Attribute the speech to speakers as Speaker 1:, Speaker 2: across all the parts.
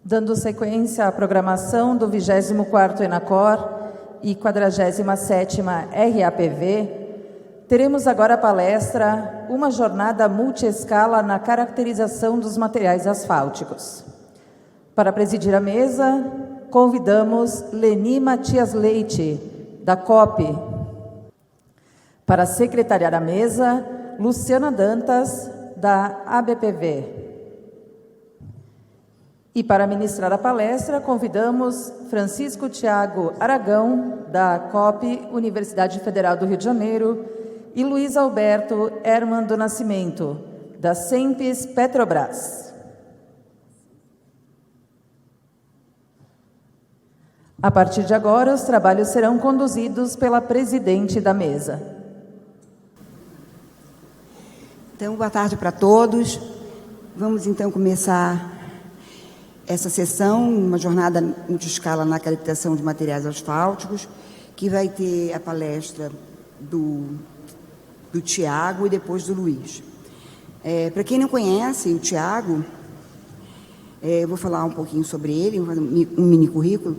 Speaker 1: Dando sequência à programação do 24º ENACOR e 47ª RAPV, teremos agora a palestra Uma Jornada Multiescala na Caracterização dos Materiais Asfálticos. Para presidir a mesa, convidamos Leni Matias Leite, da COP. Para secretariar a mesa, Luciana Dantas, da ABPV. E para ministrar a palestra, convidamos Francisco Thiago Aragão, da COP, Universidade Federal do Rio de Janeiro, e Luiz Alberto Herman do Nascimento, da Sempes Petrobras. A partir de agora, os trabalhos serão conduzidos pela presidente da mesa.
Speaker 2: Então, boa tarde para todos. Vamos, então, começar essa sessão, uma jornada multiescala na caracterização de materiais asfálticos, que vai ter a palestra do Tiago e depois do Luiz. Para quem não conhece o Tiago, eu vou falar um pouquinho sobre ele, um mini currículo.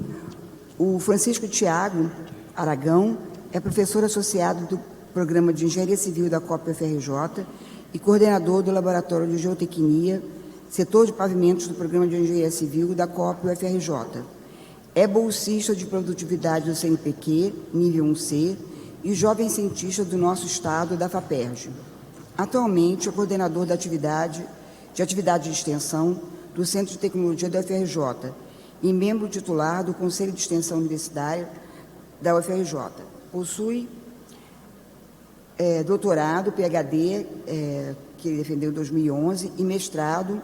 Speaker 2: O Francisco Thiago Aragão é professor associado do Programa de Engenharia Civil da COP-UFRJ e coordenador do Laboratório de Geotecnia, setor de pavimentos do Programa de Engenharia Civil da COP-UFRJ. É bolsista de produtividade do CNPq, nível 1C, e jovem cientista do nosso estado, da FAPERJ. Atualmente é coordenador de atividade de extensão do Centro de Tecnologia da UFRJ e membro titular do Conselho de Extensão Universitária da UFRJ. Possui doutorado, PhD, que ele defendeu em 2011, e mestrado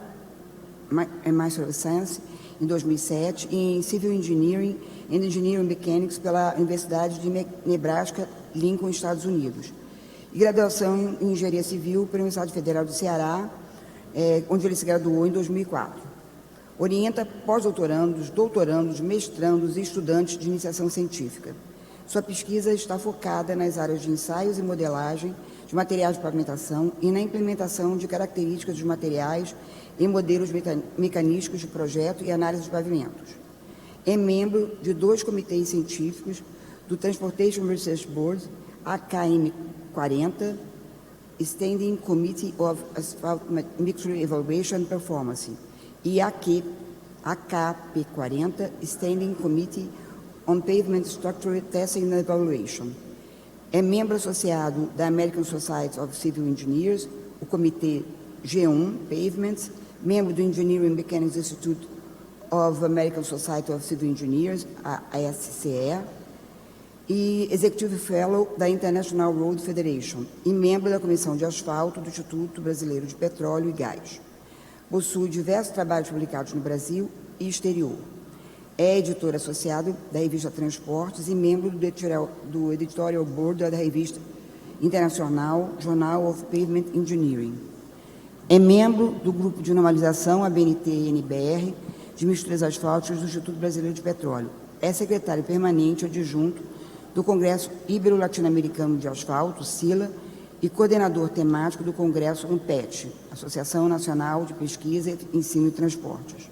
Speaker 2: Master of Science, em 2007, em Civil Engineering and Engineering Mechanics pela Universidade de Nebraska, Lincoln, Estados Unidos. E graduação em Engenharia Civil pela Universidade Federal do Ceará, onde ele se graduou em 2004. Orienta pós-doutorandos, doutorandos, mestrandos e estudantes de iniciação científica. Sua pesquisa está focada nas áreas de ensaios e modelagem de materiais de pavimentação e na implementação de características dos materiais em modelos mecanísticos de projeto e análise de pavimentos. É membro de 2 comitês científicos do Transportation Research Board, AKM40, Standing Committee of Asphalt Mixture Evaluation and Performance, e AKP40, Standing Committee on Pavement Structure Testing and Evaluation. É membro associado da American Society of Civil Engineers, o Comitê G1 Pavements, membro do Engineering Mechanics Institute of American Society of Civil Engineers, a ASCE, e Executive Fellow da International Road Federation, e membro da Comissão de Asfalto do Instituto Brasileiro de Petróleo e Gás. Possui diversos trabalhos publicados no Brasil e exterior. É editor associado da revista Transportes e membro do Editorial Board da revista internacional Journal of Pavement Engineering. É membro do grupo de normalização ABNT-NBR de misturas asfálticas do Instituto Brasileiro de Petróleo. É secretário permanente adjunto do Congresso Ibero-Latino-Americano de Asfalto, SILA, e coordenador temático do Congresso ANPET, Associação Nacional de Pesquisa, Ensino e Transportes.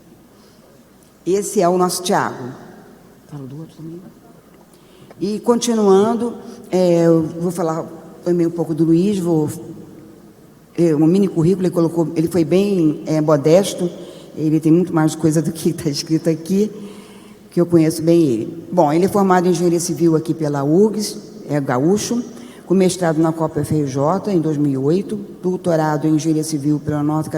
Speaker 2: Esse é o nosso Tiago. Fala do outro também. E, continuando, eu vou falar também um pouco do Luiz, um mini currículo, ele foi bem modesto, ele tem muito mais coisa do que está escrito aqui, que eu conheço bem ele. Bom, ele é formado em Engenharia Civil aqui pela URGS, é gaúcho, com mestrado na COP-UFRJ em 2008, doutorado em Engenharia Civil pela North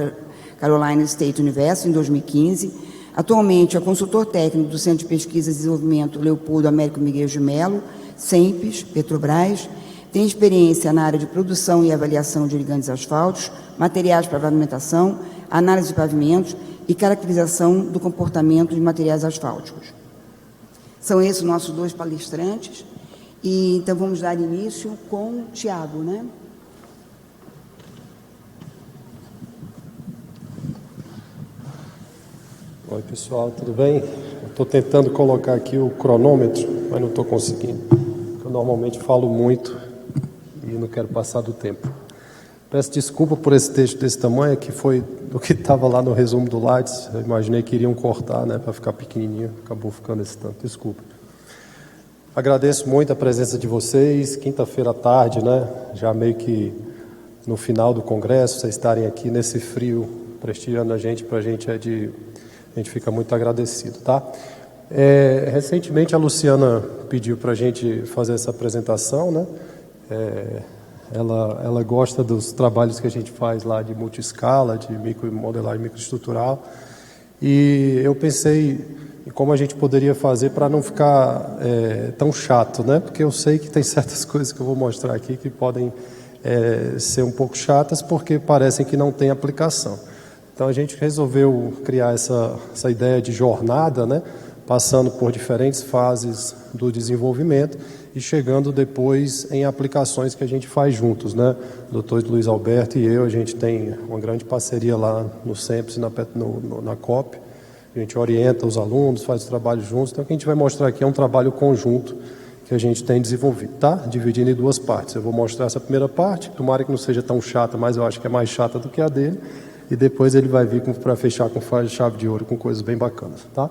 Speaker 2: Carolina State University em 2015. Atualmente é consultor técnico do Centro de Pesquisa e Desenvolvimento Leopoldo Américo Miguel de Mello, Sempes, Petrobras. Tem experiência na área de produção e avaliação de ligantes asfálticos, materiais para pavimentação, análise de pavimentos e caracterização do comportamento de materiais asfálticos. São esses nossos 2 palestrantes. E, então, vamos dar início com o Tiago, né?
Speaker 3: Oi, pessoal, tudo bem? Estou tentando colocar aqui o cronômetro, mas não estou conseguindo. Eu normalmente falo muito e não quero passar do tempo. Peço desculpa por esse texto desse tamanho, que foi do que estava lá no resumo do Lattes. Eu imaginei que iriam cortar, né, para ficar pequenininho, acabou ficando esse tanto. Desculpa. Agradeço muito a presença de vocês. Quinta-feira à tarde, né, já meio que no final do congresso, vocês estarem aqui nesse frio, prestigiando a gente, para a gente a gente fica muito agradecido, tá? Recentemente a Luciana pediu para a gente fazer essa apresentação, né? Ela gosta dos trabalhos que a gente faz lá de multiescala, de modelagem microestrutural, e eu pensei em como a gente poderia fazer para não ficar tão chato, né? Porque eu sei que tem certas coisas que eu vou mostrar aqui que podem ser um pouco chatas porque parecem que não tem aplicação. Então a gente resolveu criar essa ideia de jornada, né? Passando por diferentes fases do desenvolvimento e chegando depois em aplicações que a gente faz juntos, né? O Dr. Luiz Alberto e eu, a gente tem uma grande parceria lá no CEMPS e na COP. A gente orienta os alunos, faz o trabalho juntos. Então o que a gente vai mostrar aqui é um trabalho conjunto que a gente tem desenvolvido, tá? Dividindo em duas partes. Eu vou mostrar essa primeira parte, tomara que não seja tão chata, mas eu acho que é mais chata do que a dele. E depois ele vai vir para fechar com chave de ouro, com coisas bem bacanas, tá?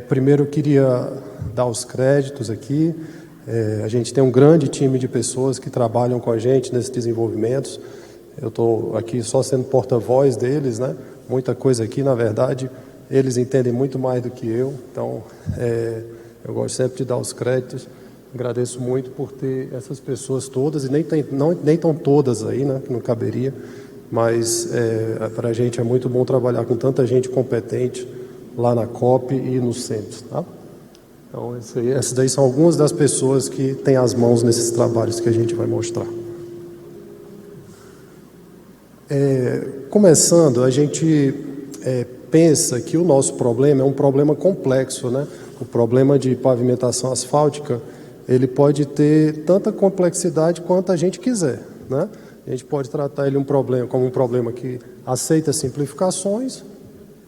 Speaker 3: Primeiro eu queria dar os créditos aqui. A gente tem um grande time de pessoas que trabalham com a gente nesses desenvolvimentos. Eu estou aqui só sendo porta-voz deles, né? Muita coisa aqui, na verdade, eles entendem muito mais do que eu. Então, eu gosto sempre de dar os créditos. Agradeço muito por ter essas pessoas todas, e nem estão todas aí, né? Que não caberia. Mas para a gente é muito bom trabalhar com tanta gente competente lá na COP e no CEMPS, tá? Então, essas daí são algumas das pessoas que têm as mãos nesses trabalhos que a gente vai mostrar. Começando, a gente pensa que o nosso problema é um problema complexo, né? O problema de pavimentação asfáltica, ele pode ter tanta complexidade quanto a gente quiser, né? A gente pode tratar ele como um problema que aceita simplificações,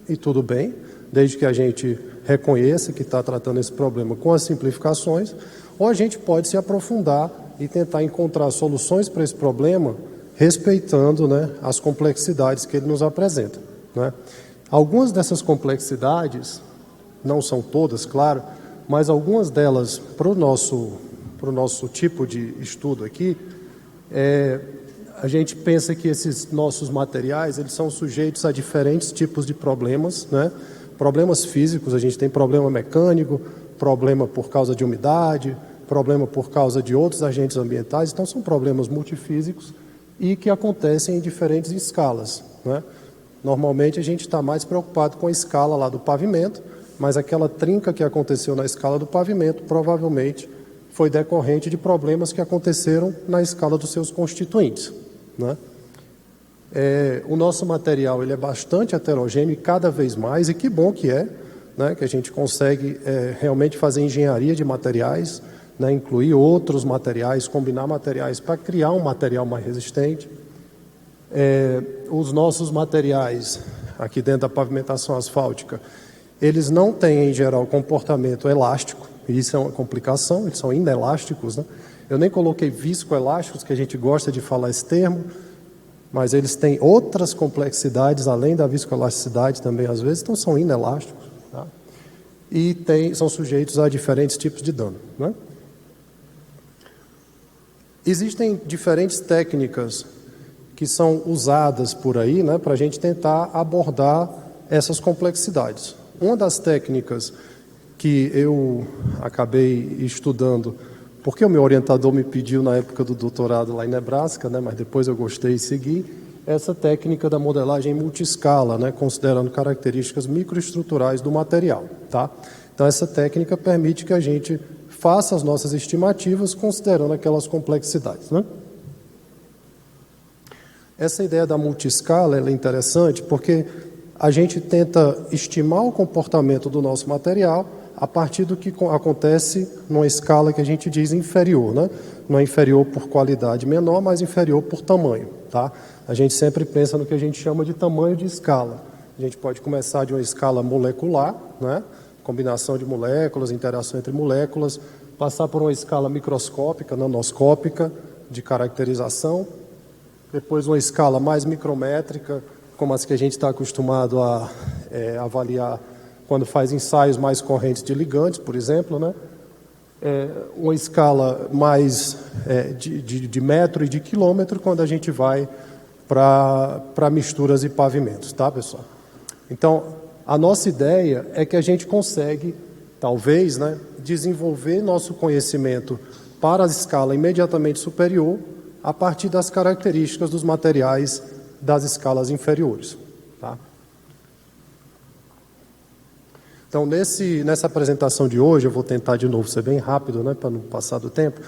Speaker 3: e tudo bem, desde que a gente reconheça que está tratando esse problema com as simplificações, ou a gente pode se aprofundar e tentar encontrar soluções para esse problema, respeitando, né, as complexidades que ele nos apresenta, né? Algumas dessas complexidades, não são todas, claro, mas algumas delas, para o nosso tipo de estudo aqui, a gente pensa que esses nossos materiais, eles são sujeitos a diferentes tipos de problemas, né? Problemas físicos, a gente tem problema mecânico, problema por causa de umidade, problema por causa de outros agentes ambientais. Então, são problemas multifísicos e que acontecem em diferentes escalas, né? Normalmente, a gente está mais preocupado com a escala lá do pavimento, mas aquela trinca que aconteceu na escala do pavimento provavelmente foi decorrente de problemas que aconteceram na escala dos seus constituintes, né? O nosso material ele é bastante heterogêneo e cada vez mais, e que bom que né, que a gente consegue realmente fazer engenharia de materiais, né, incluir outros materiais, combinar materiais para criar um material mais resistente. Os nossos materiais, aqui dentro da pavimentação asfáltica, eles não têm, em geral, comportamento elástico, e isso é uma complicação, eles são inelásticos, né? Eu nem coloquei viscoelásticos, que a gente gosta de falar esse termo, mas eles têm outras complexidades, além da viscoelasticidade também, às vezes, então são inelásticos, tá? E são sujeitos a diferentes tipos de dano, né? Existem diferentes técnicas que são usadas por aí, né, para a gente tentar abordar essas complexidades. Uma das técnicas que eu acabei estudando, porque o meu orientador me pediu na época do doutorado lá em Nebraska, né, mas depois eu gostei e segui, essa técnica da modelagem multiescala, né, considerando características microestruturais do material, tá? Então, essa técnica permite que a gente faça as nossas estimativas considerando aquelas complexidades, né? Essa ideia da multiescala ela é interessante porque a gente tenta estimar o comportamento do nosso material a partir do que acontece numa escala que a gente diz inferior, né? Não é inferior por qualidade menor, mas inferior por tamanho, tá? A gente sempre pensa no que a gente chama de tamanho de escala. A gente pode começar de uma escala molecular, né? Combinação de moléculas, interação entre moléculas, passar por uma escala microscópica, nanoscópica, de caracterização, depois uma escala mais micrométrica, como as que a gente está acostumado a avaliar quando faz ensaios mais correntes de ligantes, por exemplo, né? Uma escala mais de metro e de quilômetro, quando a gente vai para misturas e pavimentos, tá, pessoal? Então, a nossa ideia é que a gente consegue, talvez, né, desenvolver nosso conhecimento para a escala imediatamente superior a partir das características dos materiais das escalas inferiores, tá? Então, nessa apresentação de hoje, eu vou tentar de novo ser bem rápido, né, para não passar do tempo,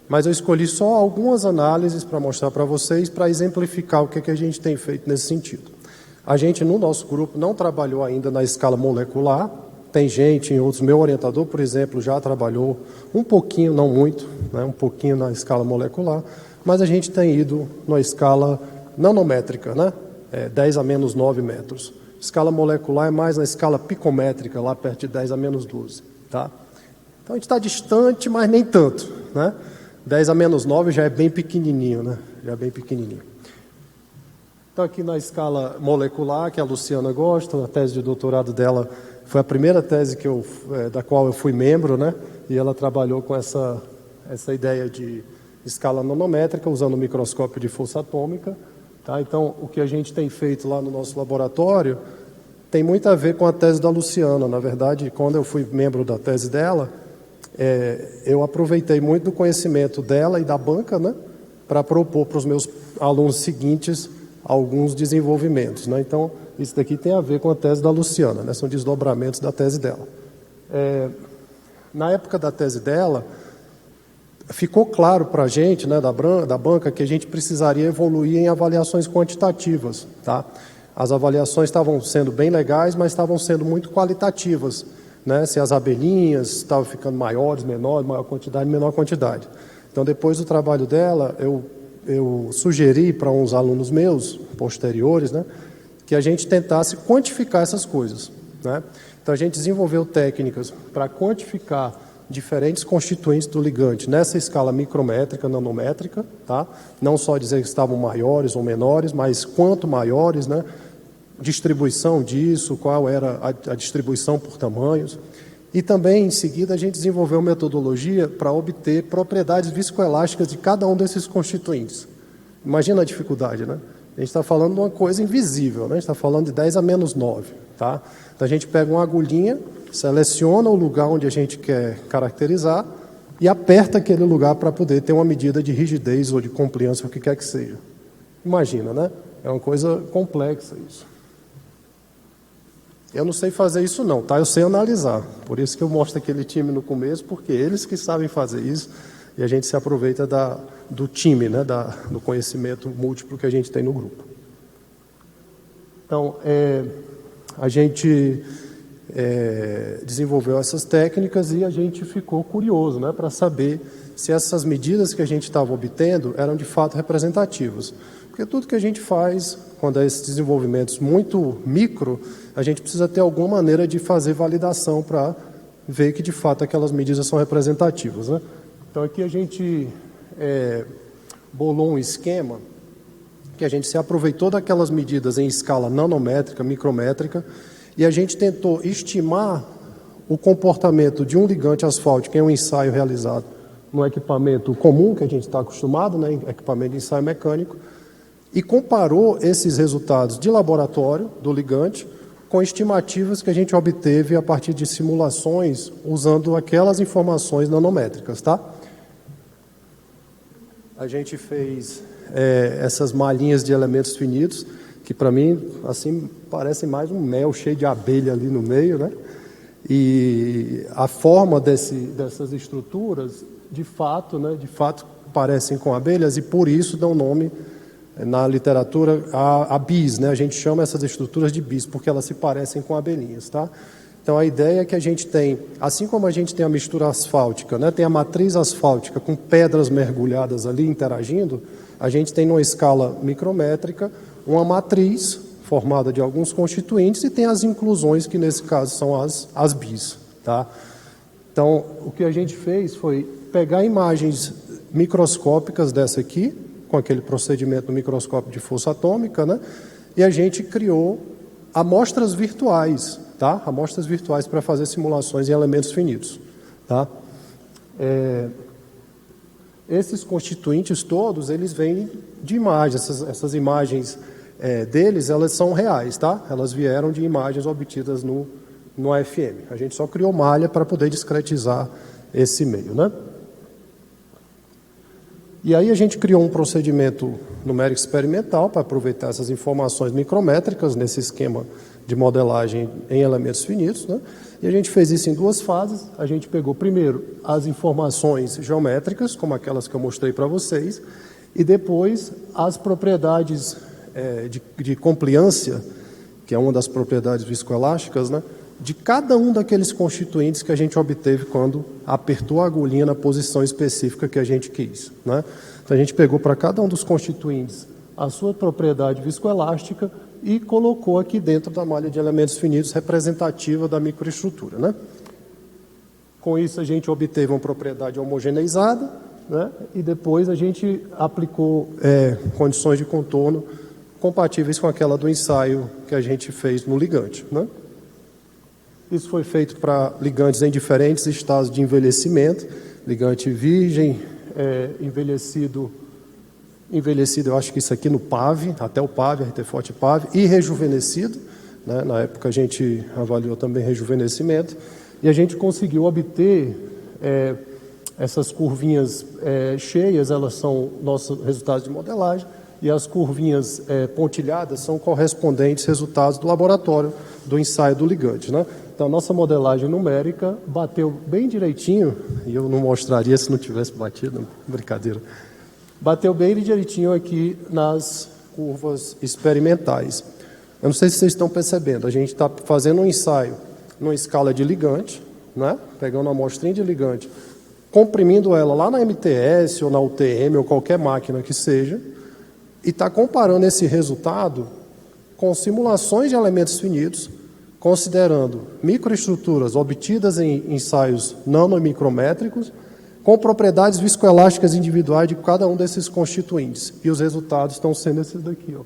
Speaker 3: mas eu escolhi só algumas análises para mostrar para vocês, para exemplificar o que a gente tem feito nesse sentido. A gente, no nosso grupo, não trabalhou ainda na escala molecular, tem gente em outros, meu orientador, por exemplo, já trabalhou um pouquinho, não muito, né, um pouquinho na escala molecular, mas a gente tem ido na escala nanométrica, né, 10 a menos 9 metros. Escala molecular é mais na escala picométrica, lá perto de 10 a menos 12. Tá? Então, a gente está distante, mas nem tanto. Né? 10 a menos 9 já é bem pequenininho. Né? Já é bem pequenininho. Então, aqui na escala molecular, que a Luciana gosta, a tese de doutorado dela foi a primeira tese da qual eu fui membro, né? E ela trabalhou com essa ideia de escala nanométrica, usando o microscópio de força atômica. Tá? Então, o que a gente tem feito lá no nosso laboratório tem muito a ver com a tese da Luciana. Na verdade, quando eu fui membro da tese dela, eu aproveitei muito do conhecimento dela e da banca, né, para propor para os meus alunos seguintes alguns desenvolvimentos. Né? Então, isso daqui tem a ver com a tese da Luciana, né? São desdobramentos da tese dela. Na época da tese dela, ficou claro para a gente, né, da banca, que a gente precisaria evoluir em avaliações quantitativas. Tá? As avaliações estavam sendo bem legais, mas estavam sendo muito qualitativas. Né? Se as abelhinhas estavam ficando maiores, menores, maior quantidade, menor quantidade. Então, depois do trabalho dela, eu sugeri para uns alunos meus, posteriores, né, que a gente tentasse quantificar essas coisas. Né? Então, a gente desenvolveu técnicas para quantificar diferentes constituintes do ligante nessa escala micrométrica, nanométrica, tá? Não só dizer que estavam maiores ou menores, mas quanto maiores, né? Distribuição disso, qual era a distribuição por tamanhos. E também, em seguida, a gente desenvolveu metodologia para obter propriedades viscoelásticas de cada um desses constituintes. Imagina a dificuldade, né? A gente está falando de uma coisa invisível, né? A gente está falando de 10 a menos 9, tá? Então, a gente pega uma agulhinha, seleciona o lugar onde a gente quer caracterizar e aperta aquele lugar para poder ter uma medida de rigidez ou de compliance, o que quer que seja. Imagina, né? É uma coisa complexa isso. Eu não sei fazer isso não, tá? Eu sei analisar. Por isso que eu mostro aquele time no começo, porque eles que sabem fazer isso e a gente se aproveita do time, né? Do conhecimento múltiplo que a gente tem no grupo. Então, a gente desenvolveu essas técnicas e a gente ficou curioso, né, para saber se essas medidas que a gente estava obtendo eram de fato representativas. Porque tudo que a gente faz, quando é esses desenvolvimentos muito micro, a gente precisa ter alguma maneira de fazer validação para ver que de fato aquelas medidas são representativas. Né? Então aqui a gente bolou um esquema que a gente se aproveitou daquelas medidas em escala nanométrica, micrométrica, e a gente tentou estimar o comportamento de um ligante asfáltico em um ensaio realizado no equipamento comum, que a gente está acostumado, né, equipamento de ensaio mecânico, e comparou esses resultados de laboratório do ligante com estimativas que a gente obteve a partir de simulações usando aquelas informações nanométricas. Tá? A gente fez essas malhinhas de elementos finitos, que para mim, assim, parece mais um mel cheio de abelha ali no meio, né? E a forma dessas estruturas, de fato, parecem com abelhas e por isso dão nome, na literatura, a bis, né? A gente chama essas estruturas de bis, porque elas se parecem com abelhinhas, tá? Então, a ideia é que a gente tem, assim como a gente tem a mistura asfáltica, né? Tem a matriz asfáltica com pedras mergulhadas ali interagindo, a gente tem numa escala micrométrica uma matriz formada de alguns constituintes e tem as inclusões, que nesse caso são as bis. Tá? Então, o que a gente fez foi pegar imagens microscópicas dessa aqui, com aquele procedimento do microscópio de força atômica, né? E a gente criou amostras virtuais, tá? Amostras virtuais para fazer simulações em elementos finitos, tá? Esses constituintes todos, eles vêm de imagens, essas imagens deles, elas são reais, tá? Elas vieram de imagens obtidas no AFM. A gente só criou malha para poder discretizar esse meio, né? E aí a gente criou um procedimento numérico experimental para aproveitar essas informações micrométricas nesse esquema de modelagem em elementos finitos, né? E a gente fez isso em duas fases. A gente pegou primeiro as informações geométricas, como aquelas que eu mostrei para vocês, e depois as propriedades de compliância, que é uma das propriedades viscoelásticas, né? De cada um daqueles constituintes que a gente obteve quando apertou a agulhinha na posição específica que a gente quis, né? Então a gente pegou para cada um dos constituintes a sua propriedade viscoelástica e colocou aqui dentro da malha de elementos finitos representativa da microestrutura, né? Com isso a gente obteve uma propriedade homogeneizada, né? E depois a gente aplicou condições de contorno compatíveis com aquela do ensaio que a gente fez no ligante, né? Isso foi feito para ligantes em diferentes estados de envelhecimento, ligante virgem, envelhecido, eu acho que isso aqui no PAV, até o PAV, RT-Forte PAV, e rejuvenescido, né? Na época a gente avaliou também rejuvenescimento, e a gente conseguiu obter essas curvinhas cheias, elas são nossos resultados de modelagem, e as curvinhas pontilhadas são correspondentes resultados do laboratório do ensaio do ligante, né? Então, a nossa modelagem numérica bateu bem direitinho, e eu não mostraria se não tivesse batido, brincadeira. Bateu bem direitinho aqui nas curvas experimentais. Eu não sei se vocês estão percebendo, a gente está fazendo um ensaio numa escala de ligante, né? Pegando uma amostrinha de ligante, comprimindo ela lá na MTS ou na UTM ou qualquer máquina que seja, e está comparando esse resultado com simulações de elementos finitos, considerando microestruturas obtidas em ensaios nanomicrométricos, com propriedades viscoelásticas individuais de cada um desses constituintes. E os resultados estão sendo esses daqui, ó.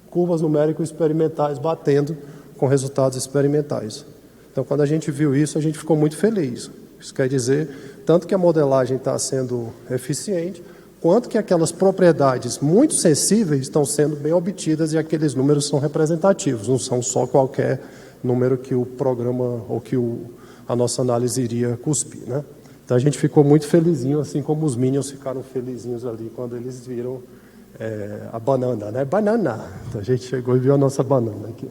Speaker 3: Curvas numéricas experimentais batendo com resultados experimentais. Então, quando a gente viu isso, a gente ficou muito feliz. Isso quer dizer, tanto que a modelagem está sendo eficiente, quanto que aquelas propriedades muito sensíveis estão sendo bem obtidas e aqueles números são representativos, não são só qualquer número que o programa ou que a nossa análise iria cuspir, né? Então a gente ficou muito felizinho, assim como os Minions ficaram felizinhos ali quando eles viram a banana, né? Banana! Então a gente chegou e viu a nossa banana aqui.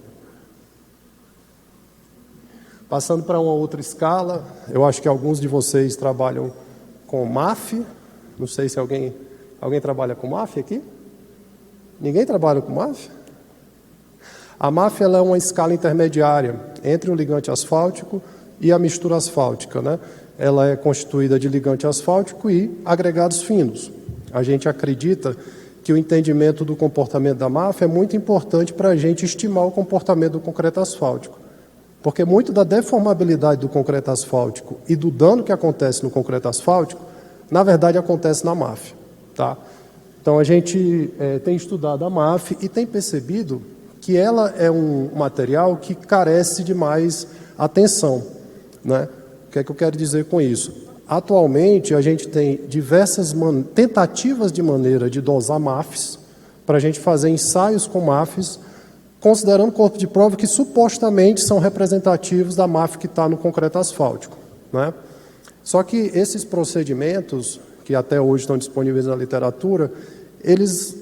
Speaker 3: Passando para uma outra escala, eu acho que alguns de vocês trabalham com MAF. Não sei se alguém trabalha com MAF aqui? Ninguém trabalha com MAF? A MAF ela é uma escala intermediária entre o ligante asfáltico e a mistura asfáltica, né? Ela é constituída de ligante asfáltico e agregados finos. A gente acredita que o entendimento do comportamento da MAF é muito importante para a gente estimar o comportamento do concreto asfáltico. Porque muito da deformabilidade do concreto asfáltico e do dano que acontece no concreto asfáltico, na verdade, acontece na MAF, tá? Então, a gente tem estudado a MAF e tem percebido que ela é um material que carece de mais atenção, né? O que é que eu quero dizer com isso? Atualmente, a gente tem diversas tentativas de maneira de dosar MAFs, para a gente fazer ensaios com MAFs, considerando corpo de prova que supostamente são representativos da MAF que está no concreto asfáltico, né? Só que esses procedimentos, que até hoje estão disponíveis na literatura, eles,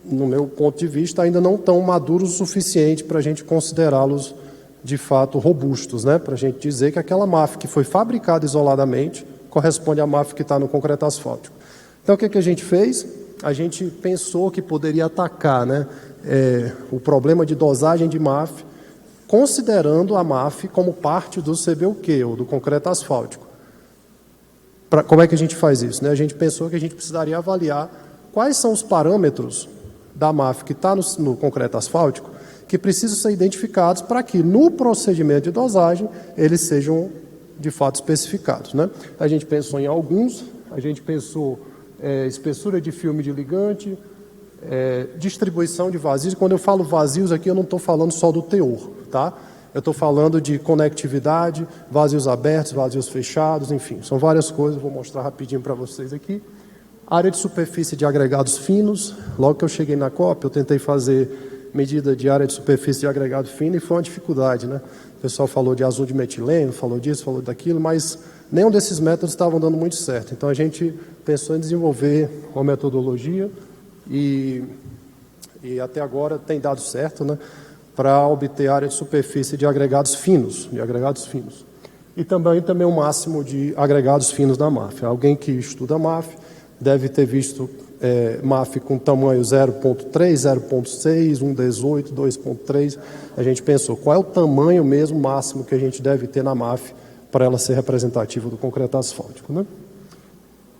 Speaker 3: no meu ponto de vista, ainda não estão maduros o suficiente para a gente considerá-los, de fato, robustos, né? Para a gente dizer que aquela MAF que foi fabricada isoladamente corresponde à MAF que está no concreto asfáltico. Então, o que a gente fez? A gente pensou que poderia atacar, né, o problema de dosagem de MAF, considerando a MAF como parte do CBUQ, ou do concreto asfáltico. Como é que a gente faz isso, né? A gente pensou que a gente precisaria avaliar quais são os parâmetros da MAF que está no concreto asfáltico que precisam ser identificados para que, no procedimento de dosagem, eles sejam, de fato, especificados, né? A gente pensou em alguns, A gente pensou espessura de filme de ligante, distribuição de vazios. Quando eu falo vazios aqui, eu não estou falando só do teor, tá? Eu estou falando de conectividade, vazios abertos, vazios fechados, enfim, são várias coisas, vou mostrar rapidinho para vocês aqui. Área de superfície de agregados finos. Logo que eu cheguei na COP, eu tentei fazer medida de área de superfície de agregado fino e foi uma dificuldade, né? O pessoal falou de azul de metileno, falou disso, falou daquilo, mas nenhum desses métodos estavam dando muito certo. Então a gente pensou em desenvolver uma metodologia e até agora tem dado certo, né, para obter área de superfície de agregados finos, E também o máximo de agregados finos da MAF. Alguém que estuda MAF deve ter visto MAF com tamanho 0.3, 0.6, 1.18, 2.3. A gente pensou, qual é o tamanho mesmo máximo que a gente deve ter na MAF para ela ser representativa do concreto asfáltico, né?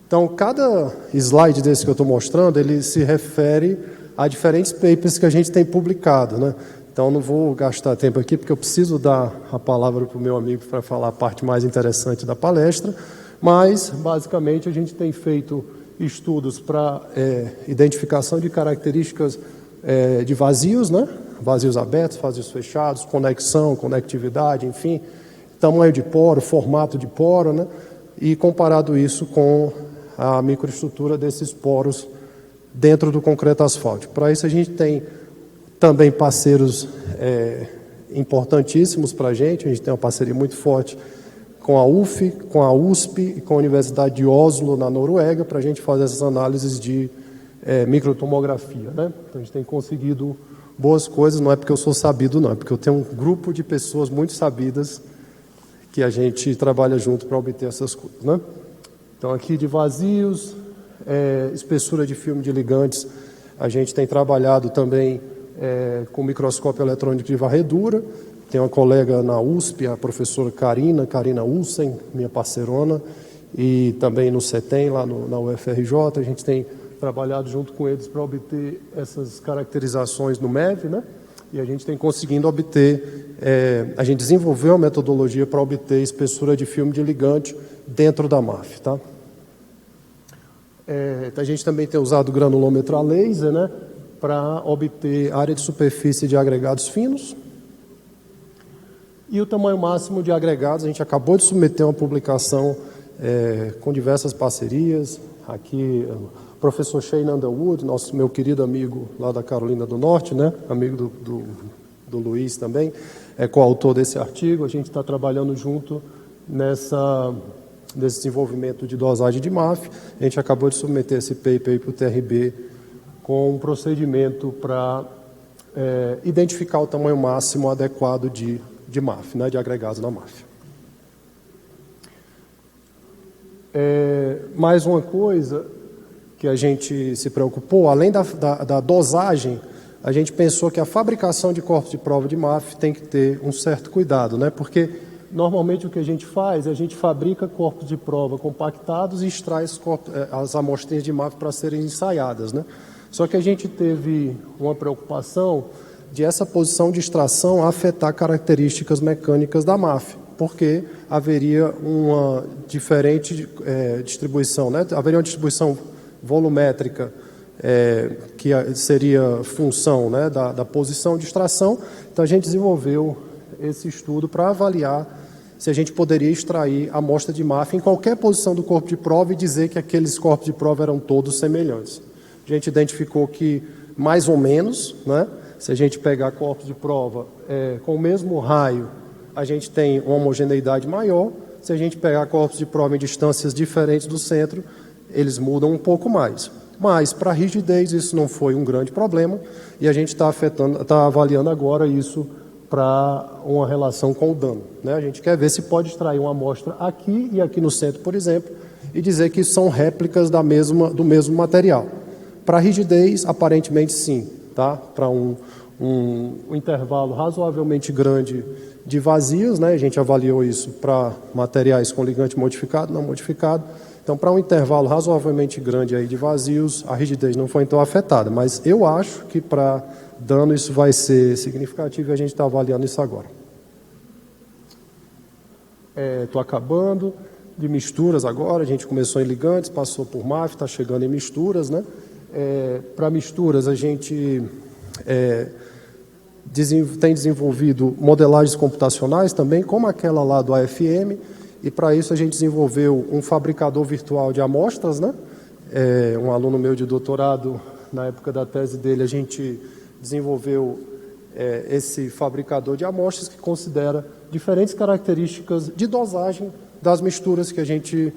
Speaker 3: Então, cada slide desse que eu estou mostrando, ele se refere a diferentes papers que a gente tem publicado, né? Então, não vou gastar tempo aqui, porque eu preciso dar a palavra para o meu amigo para falar a parte mais interessante da palestra, mas, basicamente, a gente tem feito estudos para identificação de características de vazios, né? Vazios abertos, vazios fechados, conexão, conectividade, enfim, tamanho de poro, formato de poro, né? E comparado isso com a microestrutura desses poros dentro do concreto asfáltico. Para isso, a gente tem também parceiros importantíssimos para a gente tem uma parceria muito forte com a UF, com a USP e com a Universidade de Oslo, na Noruega, para a gente fazer essas análises de microtomografia, né? Então, a gente tem conseguido boas coisas, não é porque eu sou sabido, não, é porque eu tenho um grupo de pessoas muito sabidas que a gente trabalha junto para obter essas coisas, né? Então, aqui de vazios, espessura de filme de ligantes, a gente tem trabalhado também com microscópio eletrônico de varredura. Tem uma colega na USP, a professora Karina Ulsen, minha parceirona, e também no CETEM, lá na UFRJ, a gente tem trabalhado junto com eles para obter essas caracterizações no MEV, né? E a gente tem conseguindo obter, a gente desenvolveu uma metodologia para obter espessura de filme de ligante dentro da MAF, tá? A gente também tem usado granulômetro a laser, né, para obter área de superfície de agregados finos. E o tamanho máximo de agregados, a gente acabou de submeter uma publicação com diversas parcerias. Aqui, o professor Shane Underwood, meu querido amigo lá da Carolina do Norte, né, amigo do Luiz também, é coautor desse artigo. A gente está trabalhando junto nesse desenvolvimento de dosagem de MAF. A gente acabou de submeter esse paper para o TRB com um procedimento para identificar o tamanho máximo adequado de MAF, né, de agregados na MAF. Mais uma coisa que a gente se preocupou, além da dosagem, a gente pensou que a fabricação de corpos de prova de MAF tem que ter um certo cuidado, né, porque normalmente o que a gente faz é a gente fabrica corpos de prova compactados e extrai as amostrinhas de MAF para serem ensaiadas, né. Só que a gente teve uma preocupação de essa posição de extração afetar características mecânicas da MAF, porque haveria uma diferente distribuição, né? Haveria uma distribuição volumétrica que seria função, né, da posição de extração. Então a gente desenvolveu esse estudo para avaliar se a gente poderia extrair a amostra de MAF em qualquer posição do corpo de prova e dizer que aqueles corpos de prova eram todos semelhantes. A gente identificou que, mais ou menos, né, se a gente pegar corpos de prova com o mesmo raio, a gente tem uma homogeneidade maior. Se a gente pegar corpos de prova em distâncias diferentes do centro, eles mudam um pouco mais. Mas, para a rigidez, isso não foi um grande problema, e a gente está avaliando agora isso para uma relação com o dano, né? A gente quer ver se pode extrair uma amostra aqui e aqui no centro, por exemplo, e dizer que são réplicas do mesmo material. Para a rigidez, aparentemente sim, tá? Para um intervalo razoavelmente grande de vazios, né? A gente avaliou isso para materiais com ligante modificado, não modificado. Então, para um intervalo razoavelmente grande aí de vazios, a rigidez não foi então afetada. Mas eu acho que para dano isso vai ser significativo e a gente está avaliando isso agora. Estou acabando. de misturas agora, a gente começou em ligantes, passou por MAF, está chegando em misturas, né? Para misturas, a gente tem desenvolvido modelagens computacionais também, como aquela lá do AFM, e para isso a gente desenvolveu um fabricador virtual de amostras, né? Um aluno meu de doutorado, na época da tese dele, a gente desenvolveu esse fabricador de amostras que considera diferentes características de dosagem das misturas que a gente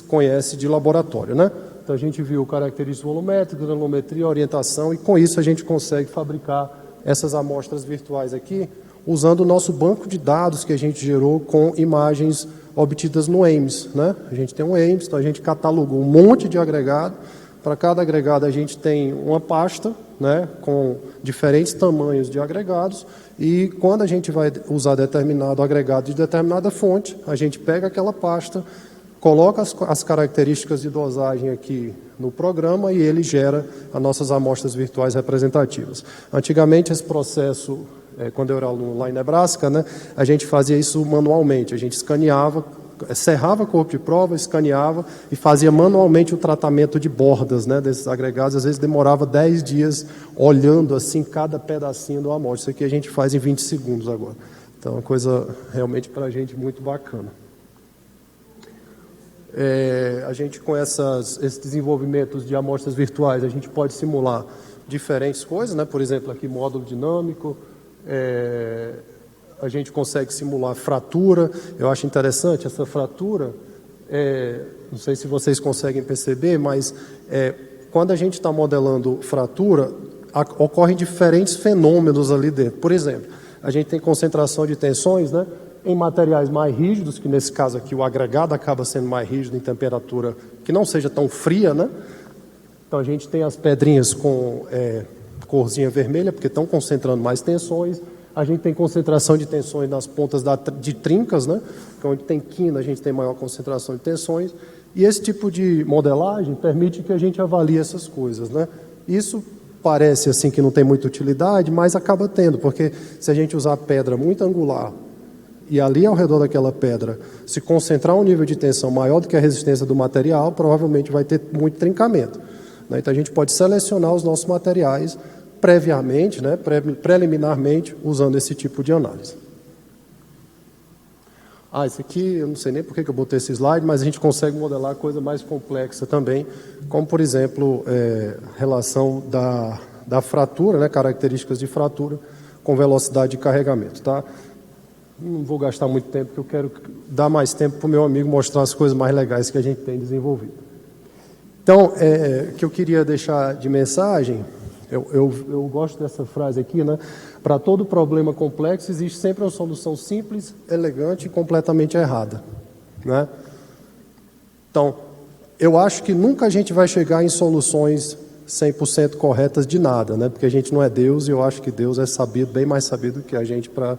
Speaker 3: conhece de laboratório, né? Então a gente viu características volumétricas, granulometria, orientação, e com isso a gente consegue fabricar essas amostras virtuais aqui, usando o nosso banco de dados que a gente gerou com imagens obtidas no Ames, né? A gente tem um Ames, então a gente catalogou um monte de agregado. Para cada agregado a gente tem uma pasta, né, com diferentes tamanhos de agregados, e quando a gente vai usar determinado agregado de determinada fonte, a gente pega aquela pasta, coloca as características de dosagem aqui no programa e ele gera as nossas amostras virtuais representativas. Antigamente esse processo, quando eu era aluno lá em Nebraska, né, a gente fazia isso manualmente, a gente escaneava, cerrava o corpo de prova, escaneava e fazia manualmente o tratamento de bordas, né, desses agregados. Às vezes demorava 10 dias olhando assim cada pedacinho da amostra. Isso aqui a gente faz em 20 segundos agora. Então é uma coisa realmente para a gente muito bacana. A gente com esses desenvolvimentos de amostras virtuais, a gente pode simular diferentes coisas, né? Por exemplo, aqui módulo dinâmico, a gente consegue simular fratura. Eu acho interessante essa fratura, não sei se vocês conseguem perceber, mas quando a gente está modelando fratura, ocorrem diferentes fenômenos ali dentro. Por exemplo, a gente tem concentração de tensões, né, em materiais mais rígidos, que nesse caso aqui o agregado acaba sendo mais rígido em temperatura que não seja tão fria, né? Então a gente tem as pedrinhas com corzinha vermelha, porque estão concentrando mais tensões. A gente tem concentração de tensões nas pontas de trincas, né? Que onde tem quina, a gente tem maior concentração de tensões. E esse tipo de modelagem permite que a gente avalie essas coisas, né? Isso parece assim que não tem muita utilidade, mas acaba tendo, porque se a gente usar pedra muito angular e ali ao redor daquela pedra se concentrar um nível de tensão maior do que a resistência do material, provavelmente vai ter muito trincamento, né? Então a gente pode selecionar os nossos materiais previamente, né, preliminarmente, usando esse tipo de análise. Esse aqui, eu não sei nem por que eu botei esse slide, mas a gente consegue modelar coisa mais complexa também, como, por exemplo, relação da fratura, né, características de fratura com velocidade de carregamento, tá? Não vou gastar muito tempo, porque eu quero dar mais tempo para o meu amigo mostrar as coisas mais legais que a gente tem desenvolvido. Então, o que eu queria deixar de mensagem, eu gosto dessa frase aqui, né? Para todo problema complexo existe sempre uma solução simples, elegante e completamente errada, né? Então, eu acho que nunca a gente vai chegar em soluções 100% corretas de nada, né? Porque a gente não é Deus e eu acho que Deus é sabido, bem mais sabido que a gente para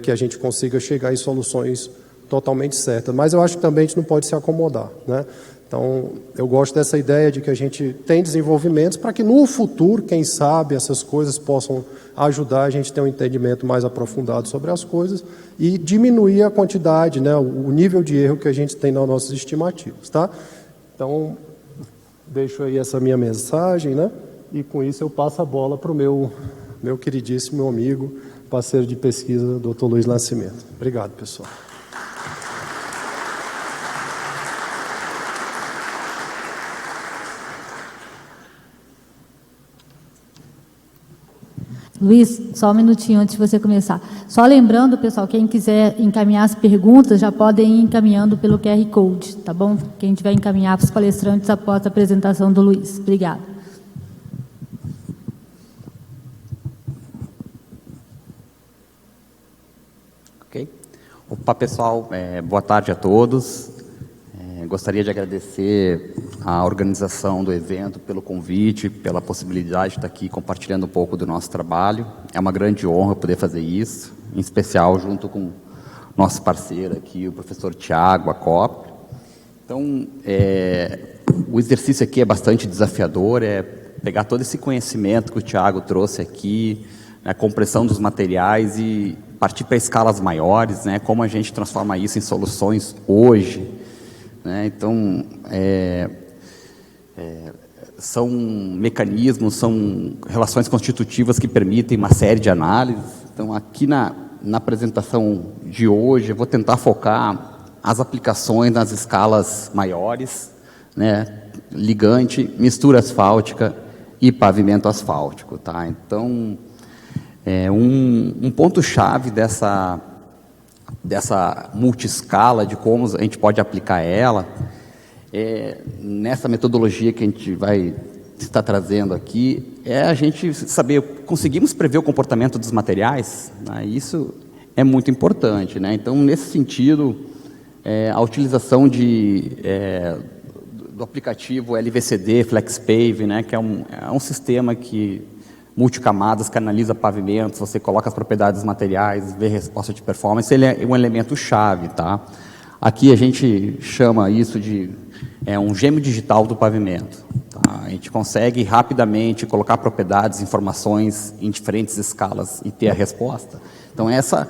Speaker 3: que a gente consiga chegar em soluções totalmente certas. Mas eu acho que também a gente não pode se acomodar, né? Então, eu gosto dessa ideia de que a gente tem desenvolvimentos para que no futuro, quem sabe, essas coisas possam ajudar a gente a ter um entendimento mais aprofundado sobre as coisas e diminuir a quantidade, né, o nível de erro que a gente tem nas nossas estimativas, tá? Então, deixo aí essa minha mensagem, né? E com isso eu passo a bola para o meu queridíssimo amigo, parceiro de pesquisa, Dr. Luiz Nascimento. Obrigado, pessoal.
Speaker 4: Luiz, só um minutinho antes de você começar. Só lembrando, pessoal, quem quiser encaminhar as perguntas, já podem ir encaminhando pelo QR Code, tá bom? Quem tiver encaminhar para os palestrantes após a apresentação do Luiz. Obrigada.
Speaker 5: Ok. Opa, pessoal, boa tarde a todos. Gostaria de agradecer a organização do evento pelo convite, pela possibilidade de estar aqui compartilhando um pouco do nosso trabalho. É uma grande honra poder fazer isso, em especial junto com nosso parceiro aqui, o professor Tiago, a COP. Então, o exercício aqui é bastante desafiador, pegar todo esse conhecimento que o Tiago trouxe aqui, a compressão dos materiais e partir para escalas maiores, né? Como a gente transforma isso em soluções hoje, né? Então, são mecanismos, são relações constitutivas que permitem uma série de análises. Então, aqui na apresentação de hoje, eu vou tentar focar as aplicações nas escalas maiores, né? Ligante, mistura asfáltica e pavimento asfáltico, tá? Então, um ponto-chave dessa multiscala, de como a gente pode aplicar ela, nessa metodologia que a gente vai estar trazendo aqui, a gente saber, conseguimos prever o comportamento dos materiais, né? Isso é muito importante, né? Então, nesse sentido, a utilização do aplicativo LVCD, FlexPave, né? Que é um sistema multicamadas, que analisa pavimentos, você coloca as propriedades dos materiais, vê resposta de performance, ele é um elemento chave, tá? Aqui a gente chama isso de um gêmeo digital do pavimento, tá? A gente consegue rapidamente colocar propriedades, informações em diferentes escalas e ter a resposta. Então, essa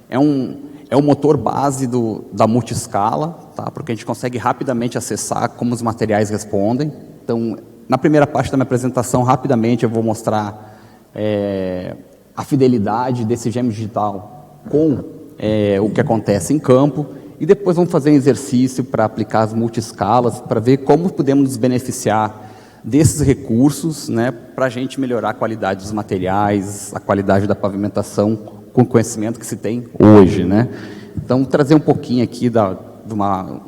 Speaker 5: é o motor base da multiscala, tá? Porque a gente consegue rapidamente acessar como os materiais respondem. Então, na primeira parte da minha apresentação, rapidamente eu vou mostrar a fidelidade desse gêmeo digital com o que acontece em campo, e depois vamos fazer um exercício para aplicar as multiscalas, para ver como podemos nos beneficiar desses recursos, né, para a gente melhorar a qualidade dos materiais, a qualidade da pavimentação, com o conhecimento que se tem hoje, né? Então, trazer um pouquinho aqui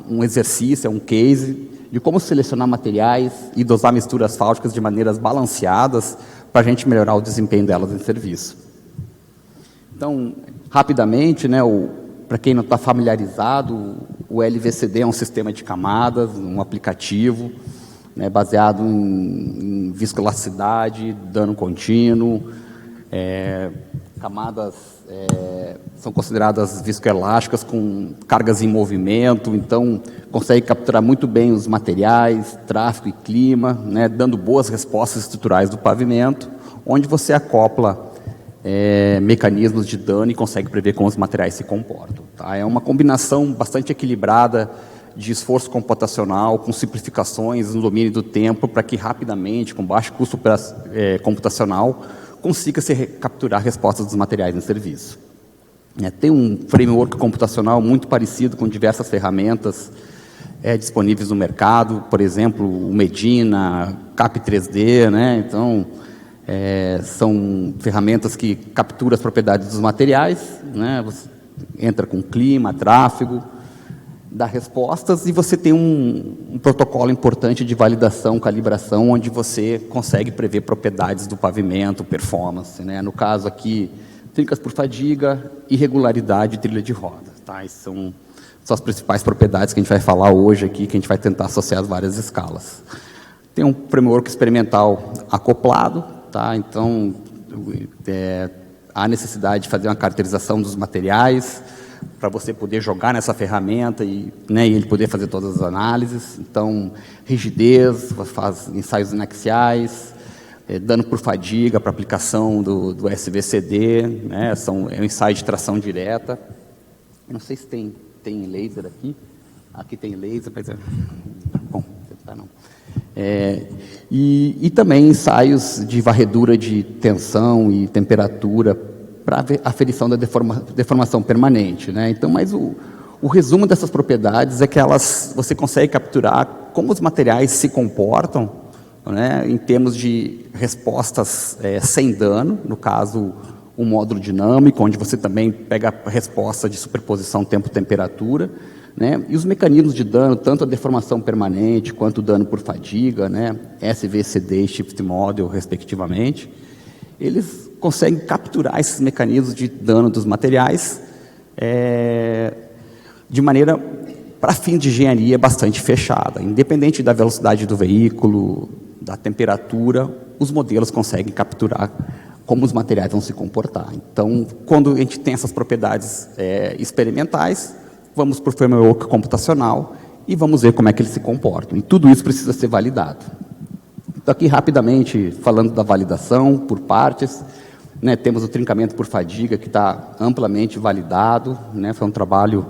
Speaker 5: um exercício, um case, de como selecionar materiais e dosar misturas asfálticas de maneiras balanceadas para a gente melhorar o desempenho delas em serviço. Então, rapidamente, né, para quem não está familiarizado, o LVCD é um sistema de camadas, um aplicativo, né, baseado em viscoelasticidade, dano contínuo. Camadas são consideradas viscoelásticas com cargas em movimento, então consegue capturar muito bem os materiais, tráfego e clima, né, dando boas respostas estruturais do pavimento, onde você acopla mecanismos de dano e consegue prever como os materiais se comportam, tá? É uma combinação bastante equilibrada de esforço computacional com simplificações no domínio do tempo, para que rapidamente, com baixo custo computacional, consiga se capturar respostas dos materiais em serviço. Tem um framework computacional muito parecido com diversas ferramentas disponíveis no mercado, por exemplo, o Medina, Cap3D, né? Então, são ferramentas que capturam as propriedades dos materiais, né? Você entra com clima, tráfego, dá respostas, e você tem um protocolo importante de validação, calibração, onde você consegue prever propriedades do pavimento, performance, né? No caso aqui, trincas por fadiga, irregularidade e trilha de roda, tá? Essas são as principais propriedades que a gente vai falar hoje aqui, que a gente vai tentar associar as várias escalas. Tem um framework experimental acoplado, tá? Então, há necessidade de fazer uma caracterização dos materiais, para você poder jogar nessa ferramenta e ele poder fazer todas as análises. Então, rigidez, faz ensaios inaxiais, dano por fadiga para aplicação do SVCD, né? É um ensaio de tração direta. Eu não sei se tem laser aqui. Aqui tem laser, mas bom, não. E também ensaios de varredura de tensão e temperatura para aferição da deformação permanente, né? Então, mas o resumo dessas propriedades é que você consegue capturar como os materiais se comportam, né, em termos de respostas sem dano, no caso, o módulo dinâmico, onde você também pega a resposta de superposição tempo-temperatura, né, e os mecanismos de dano, tanto a deformação permanente quanto o dano por fadiga, né, SVCD e Shift Model, respectivamente, eles conseguem capturar esses mecanismos de dano dos materiais de maneira, para fim de engenharia, bastante fechada. Independente da velocidade do veículo, da temperatura, os modelos conseguem capturar como os materiais vão se comportar. Então, quando a gente tem essas propriedades experimentais, vamos para o framework computacional e vamos ver como é que eles se comportam. E tudo isso precisa ser validado. Então, aqui, rapidamente, falando da validação por partes, né, temos o trincamento por fadiga, que está amplamente validado, né, foi um trabalho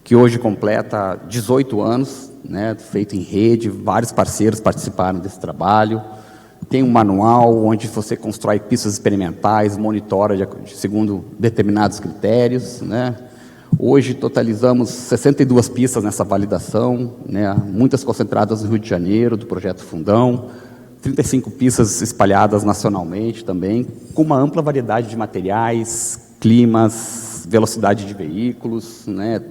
Speaker 5: que hoje completa 18 anos, né, feito em rede, vários parceiros participaram desse trabalho. Tem um manual onde você constrói pistas experimentais, monitora segundo determinados critérios, né. Hoje totalizamos 62 pistas nessa validação, né, muitas concentradas no Rio de Janeiro, do Projeto Fundão, 35 pistas espalhadas nacionalmente também, com uma ampla variedade de materiais, climas, velocidade de veículos, né,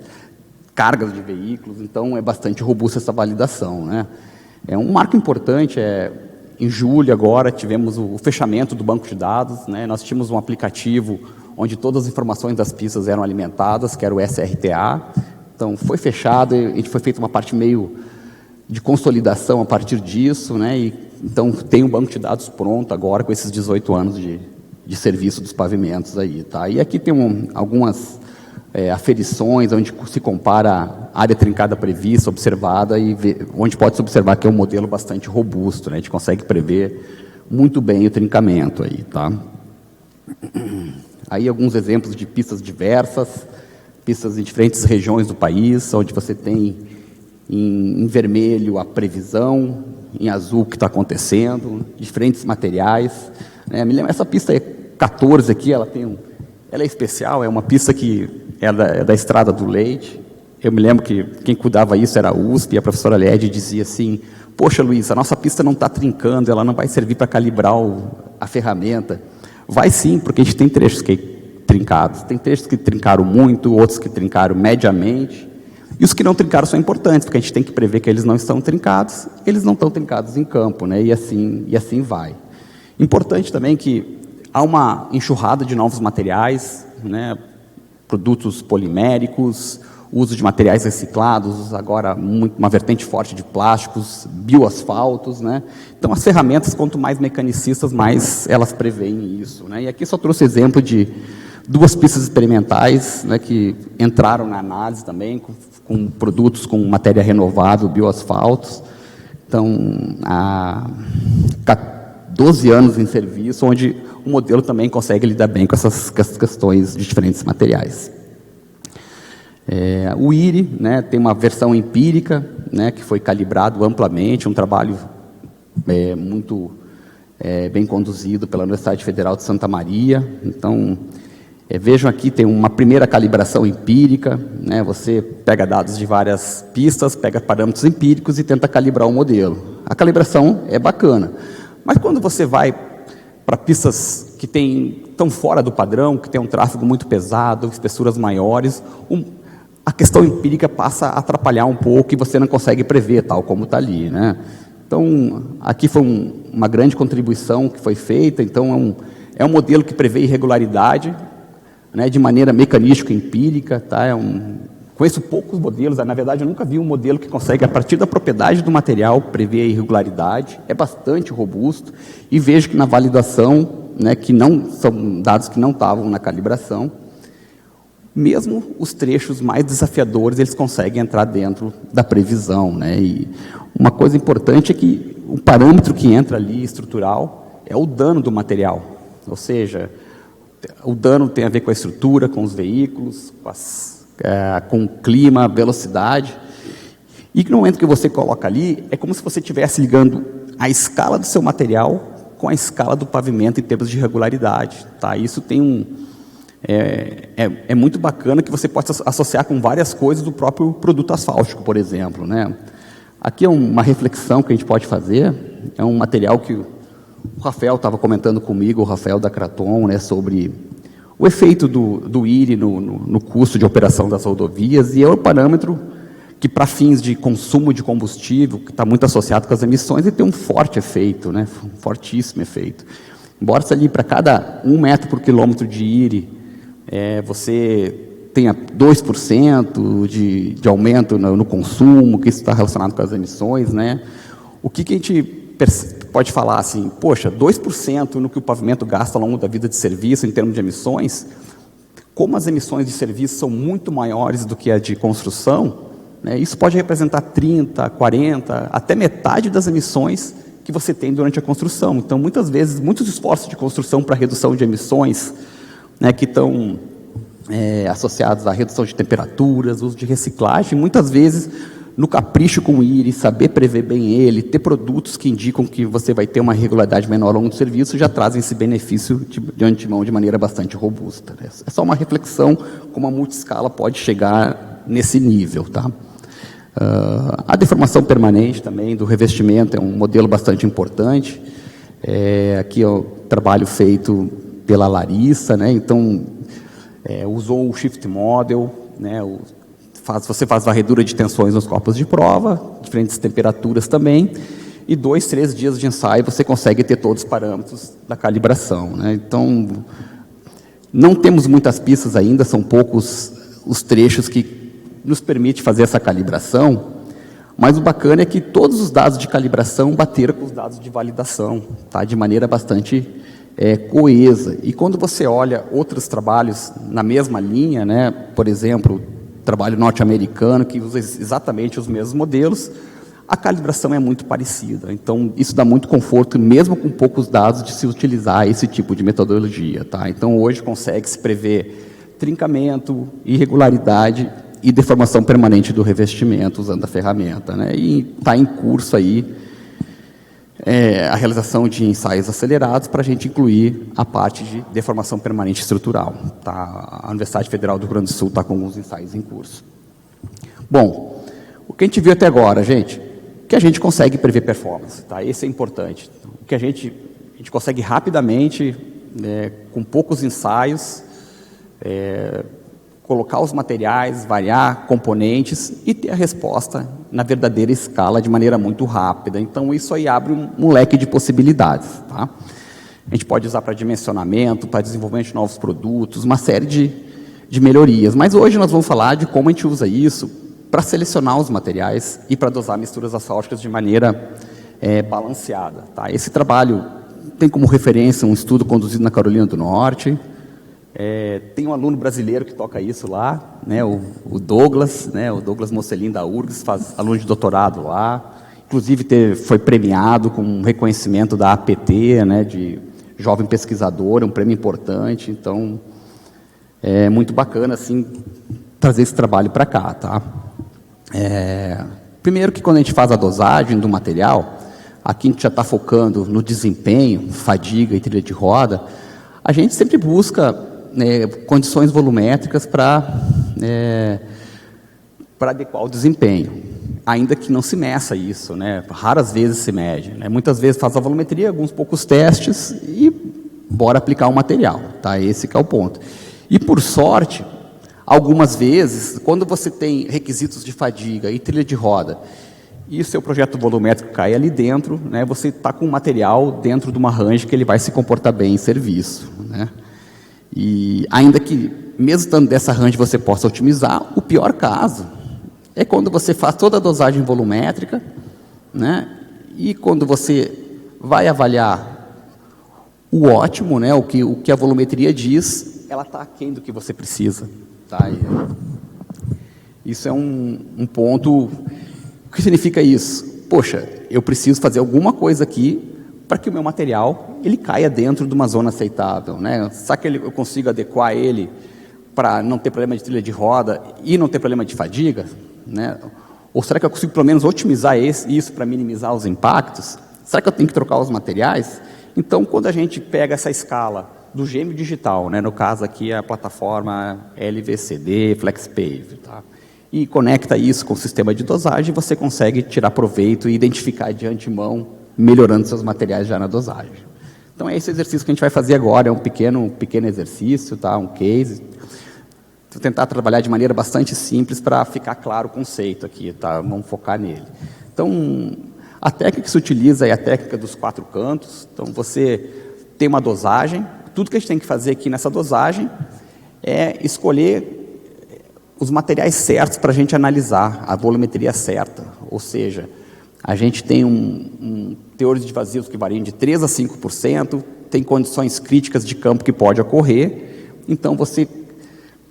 Speaker 5: cargas de veículos, então é bastante robusta essa validação, né. É um marco importante, em julho agora tivemos o fechamento do banco de dados, né, nós tínhamos um aplicativo onde todas as informações das pistas eram alimentadas, que era o SRTA, então foi fechado, e foi feita uma parte meio de consolidação a partir disso, né, e então tem um banco de dados pronto agora com esses 18 anos de serviço dos pavimentos aí, tá? E aqui tem algumas aferições onde se compara a área trincada prevista, observada, e onde pode-se observar que é um modelo bastante robusto, né? A gente consegue prever muito bem o trincamento aí, tá? Aí alguns exemplos de pistas diversas, pistas em diferentes regiões do país, onde você tem em vermelho a previsão, em azul o que está acontecendo, diferentes materiais. Me lembro, essa pista 14 aqui, ela é especial, é uma pista que é da Estrada do Leite. Eu me lembro que quem cuidava isso era a USP, e a professora Led dizia assim: poxa, Luiz, a nossa pista não está trincando, ela não vai servir para calibrar a ferramenta. Vai sim, porque a gente tem trechos trincados. Tem trechos que trincaram muito, outros que trincaram mediamente. E os que não trincaram são importantes, porque a gente tem que prever que eles não estão trincados, eles não estão trincados em campo, né? E assim vai. Importante também que há uma enxurrada de novos materiais, né? Produtos poliméricos, uso de materiais reciclados, agora uma vertente forte de plásticos, bioasfaltos, né? Então as ferramentas, quanto mais mecanicistas, mais elas preveem isso, né? E aqui só trouxe exemplo de 2 pistas experimentais, né, que entraram na análise também, com produtos com matéria renovável, bioasfaltos. Então, há 12 anos em serviço, onde o modelo também consegue lidar bem com essas questões de diferentes materiais. O IRI, né, tem uma versão empírica, né, que foi calibrado amplamente, um trabalho muito bem conduzido pela Universidade Federal de Santa Maria. Então, vejam aqui, tem uma primeira calibração empírica, né? Você pega dados de várias pistas, pega parâmetros empíricos e tenta calibrar o modelo. A calibração é bacana, mas quando você vai para pistas que estão fora do padrão, que tem um tráfego muito pesado, espessuras maiores, a questão empírica passa a atrapalhar um pouco e você não consegue prever, tal como está ali, né? Então, aqui foi uma grande contribuição que foi feita. Então, é um modelo que prevê irregularidade, né, de maneira mecanística empírica, tá? Conheço poucos modelos, na verdade eu nunca vi um modelo que consegue, a partir da propriedade do material, prever a irregularidade. É bastante robusto, e vejo que na validação, né, que não são dados que não estavam na calibração, mesmo os trechos mais desafiadores, eles conseguem entrar dentro da previsão, né? E uma coisa importante é que o parâmetro que entra ali, estrutural, é o dano do material, ou seja, o dano tem a ver com a estrutura, com os veículos, com o clima, velocidade. E no momento que você coloca ali, é como se você estivesse ligando a escala do seu material com a escala do pavimento em termos de regularidade, tá? Isso tem é muito bacana, que você pode associar com várias coisas do próprio produto asfáltico, por exemplo, né? Aqui é uma reflexão que a gente pode fazer. É um material que o Rafael estava comentando comigo, o Rafael da Kraton, né, sobre o efeito do IRI no custo de operação das rodovias, e é um parâmetro que, para fins de consumo de combustível, que está muito associado com as emissões, ele tem um forte efeito, né, um fortíssimo efeito. Embora se ali para cada 1 metro por quilômetro de IRI, você tenha 2% de aumento no consumo, que isso está relacionado com as emissões, né? O que a gente pode falar assim, poxa, 2% no que o pavimento gasta ao longo da vida de serviço em termos de emissões, como as emissões de serviço são muito maiores do que a de construção, né, isso pode representar 30%, 40%, até metade das emissões que que você tem durante a construção. Então, muitas vezes, muitos esforços de construção para redução de emissões, né, que estão associados à redução de temperaturas, uso de reciclagem, muitas vezes, no capricho com o IRI, saber prever bem ele, ter produtos que indicam que você vai ter uma regularidade menor ao longo do serviço, já trazem esse benefício de antemão de maneira bastante robusta, né? É só uma reflexão como a multiscala pode chegar nesse nível, tá? A deformação permanente também do revestimento é um modelo bastante importante. Aqui é o trabalho feito pela Larissa, né? Então, usou o Shift Model, né? Você faz varredura de tensões nos copos de prova, diferentes temperaturas também, e 2, 3 dias de ensaio você consegue ter todos os parâmetros da calibração, né? Então, não temos muitas pistas ainda, são poucos os trechos que nos permite fazer essa calibração, mas o bacana é que todos os dados de calibração bateram com os dados de validação, tá? De maneira bastante coesa. E quando você olha outros trabalhos na mesma linha, né? Por exemplo, trabalho norte-americano, que usa exatamente os mesmos modelos, a calibração é muito parecida. Então, isso dá muito conforto, mesmo com poucos dados, de se utilizar esse tipo de metodologia, tá? Então, hoje consegue-se prever trincamento, irregularidade e deformação permanente do revestimento usando a ferramenta, né? E está em curso aí a realização de ensaios acelerados para a gente incluir a parte de deformação permanente estrutural, tá? A Universidade Federal do Rio Grande do Sul está com alguns ensaios em curso. Bom, o que a gente viu até agora, gente, que a gente consegue prever performance, tá? Esse é importante. O que a gente consegue rapidamente, com poucos ensaios, colocar os materiais, variar componentes e ter a resposta na verdadeira escala de maneira muito rápida. Então, isso aí abre um leque de possibilidades, tá? A gente pode usar para dimensionamento, para desenvolvimento de novos produtos, uma série de melhorias. Mas hoje nós vamos falar de como a gente usa isso para selecionar os materiais e para dosar misturas asfálticas de maneira balanceada, tá? Esse trabalho tem como referência um estudo conduzido na Carolina do Norte. Tem um aluno brasileiro que toca isso lá, né, o Douglas, né, o Douglas Mocelin da URGS, faz aluno de doutorado lá, inclusive foi premiado com um reconhecimento da APT, né, de jovem pesquisador, um prêmio importante. Então, é muito bacana assim, trazer esse trabalho para cá, tá? Primeiro que quando a gente faz a dosagem do material, aqui a gente já está focando no desempenho, fadiga e trilha de roda, a gente sempre busca condições volumétricas para adequar o desempenho, ainda que não se meça isso, né? Raras vezes se mede, né? Muitas vezes faz a volumetria, alguns poucos testes e bora aplicar o material, tá? Esse que é o ponto. E por sorte, algumas vezes, quando você tem requisitos de fadiga e trilha de roda e o seu projeto volumétrico cai ali dentro, né? Você está com o material dentro de uma range que ele vai se comportar bem em serviço, né? E ainda que, mesmo estando dessa range, você possa otimizar, o pior caso é quando você faz toda a dosagem volumétrica, né? E quando você vai avaliar o ótimo, né? O que a volumetria diz, ela está aquém do que você precisa, tá? Isso é um ponto. O que significa isso? Poxa, eu preciso fazer alguma coisa aqui para que o meu material ele caia dentro de uma zona aceitável, né? Será que eu consigo adequar ele para não ter problema de trilha de roda e não ter problema de fadiga, né? Ou será que eu consigo pelo menos otimizar isso para minimizar os impactos? Será que eu tenho que trocar os materiais? Então, quando a gente pega essa escala do gêmeo digital, né? No caso aqui a plataforma LVCD, FlexPave, tá? E conecta isso com o sistema de dosagem, você consegue tirar proveito e identificar de antemão, melhorando seus materiais já na dosagem. Então, é esse exercício que a gente vai fazer agora, é um pequeno exercício, tá? Um case. Vou tentar trabalhar de maneira bastante simples para ficar claro o conceito aqui, tá? Vamos focar nele. Então, a técnica que se utiliza é a técnica dos 4 cantos. Então, você tem uma dosagem, tudo que a gente tem que fazer aqui nessa dosagem é escolher os materiais certos para a gente analisar, a volumetria certa, ou seja, a gente tem teores de vazios que variam de 3% a 5%, tem condições críticas de campo que pode ocorrer, então você,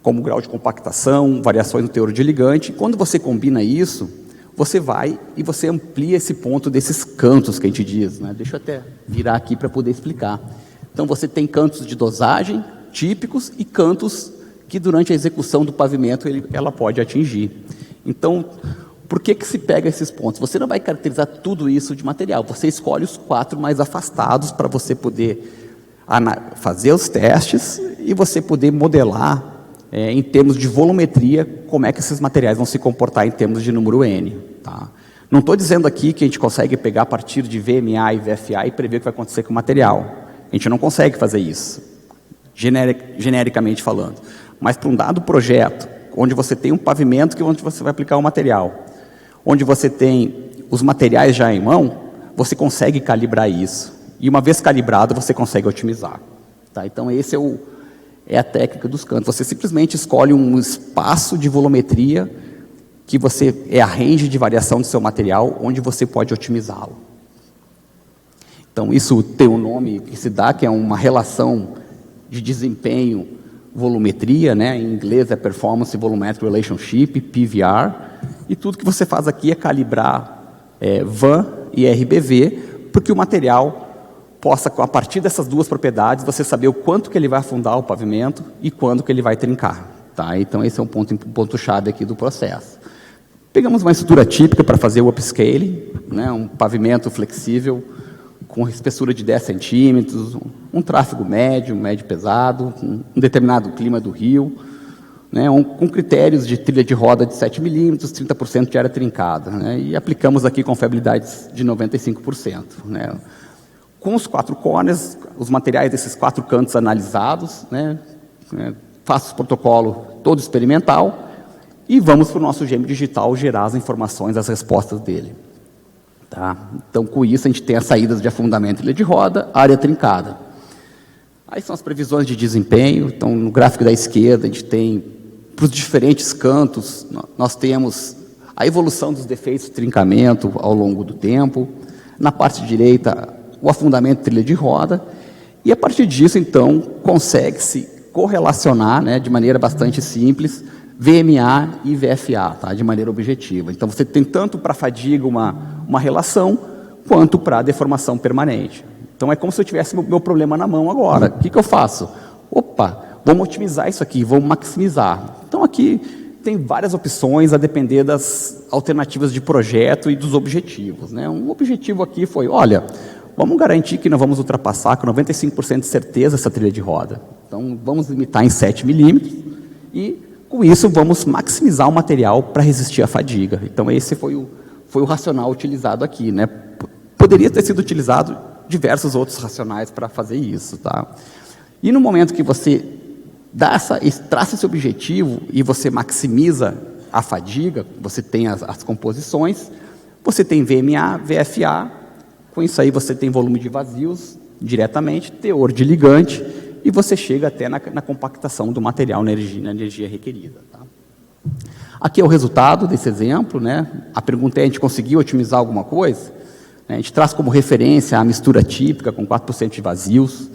Speaker 5: como grau de compactação, variações no teor de ligante, quando você combina isso, você vai e você amplia esse ponto desses cantos que a gente diz, né? Deixa eu até virar aqui para poder explicar. Então, você tem cantos de dosagem típicos e cantos que, durante a execução do pavimento, ela pode atingir. Então, por que se pega esses pontos? Você não vai caracterizar tudo isso de material, você escolhe os 4 mais afastados para você poder fazer os testes e você poder modelar, em termos de volumetria, como é que esses materiais vão se comportar em termos de número N. Tá? Não estou dizendo aqui que a gente consegue pegar a partir de VMA e VFA e prever o que vai acontecer com o material. A gente não consegue fazer isso, genericamente falando. Mas para um dado projeto, onde você tem um pavimento que onde você vai aplicar o material, onde você tem os materiais já em mão, você consegue calibrar isso. E uma vez calibrado, você consegue otimizar. Tá? Então, esse é a técnica dos cantos. Você simplesmente escolhe um espaço de volumetria que é a range de variação do seu material, onde você pode otimizá-lo. Então, isso tem um nome que se dá, que é uma relação de desempenho volumetria, né? Em inglês é Performance Volumetric Relationship, PVR, e tudo que você faz aqui é calibrar VAN e RBV, porque o material possa, a partir dessas duas propriedades, você saber o quanto que ele vai afundar o pavimento e quando que ele vai trincar. Tá? Então, esse é um ponto-chave aqui do processo. Pegamos uma estrutura típica para fazer o upscaling, né? Um pavimento flexível, com espessura de 10 centímetros, um tráfego médio pesado, um determinado clima do rio, né, com critérios de trilha de roda de 7 milímetros, 30% de área trincada, né, e aplicamos aqui confiabilidades de 95%. Né. Com os 4 corners, os materiais desses 4 cantos analisados, né, faço o protocolo todo experimental e vamos para o nosso gêmeo digital gerar as informações, as respostas dele. Tá? Então, com isso, a gente tem as saídas de afundamento e trilha de roda, área trincada. Aí são as previsões de desempenho. Então, no gráfico da esquerda, a gente tem, para os diferentes cantos, nós temos a evolução dos defeitos de trincamento ao longo do tempo. Na parte direita, o afundamento e trilha de roda. E, a partir disso, então, consegue-se correlacionar, né, de maneira bastante simples, VMA e VFA, tá? De maneira objetiva. Então, você tem tanto para a fadiga uma relação, quanto para a deformação permanente. Então, é como se eu tivesse meu problema na mão agora. O que eu faço? Opa, vamos otimizar isso aqui, vamos maximizar. Então, aqui tem várias opções a depender das alternativas de projeto e dos objetivos. Né? Um objetivo aqui foi, olha, vamos garantir que nós vamos ultrapassar com 95% de certeza essa trilha de roda. Então, vamos limitar em 7 milímetros e, com isso, vamos maximizar o material para resistir à fadiga. Então, esse foi o racional utilizado aqui. Né? Poderia ter sido utilizado diversos outros racionais para fazer isso. Tá? E no momento que você traça esse objetivo e você maximiza a fadiga, você tem as composições, você tem VMA, VFA, com isso aí você tem volume de vazios diretamente, teor de ligante, e você chega até na compactação do material na energia requerida. Tá? Aqui é o resultado desse exemplo. Né? A pergunta é, a gente conseguiu otimizar alguma coisa? A gente traz como referência a mistura típica com 4% de vazios.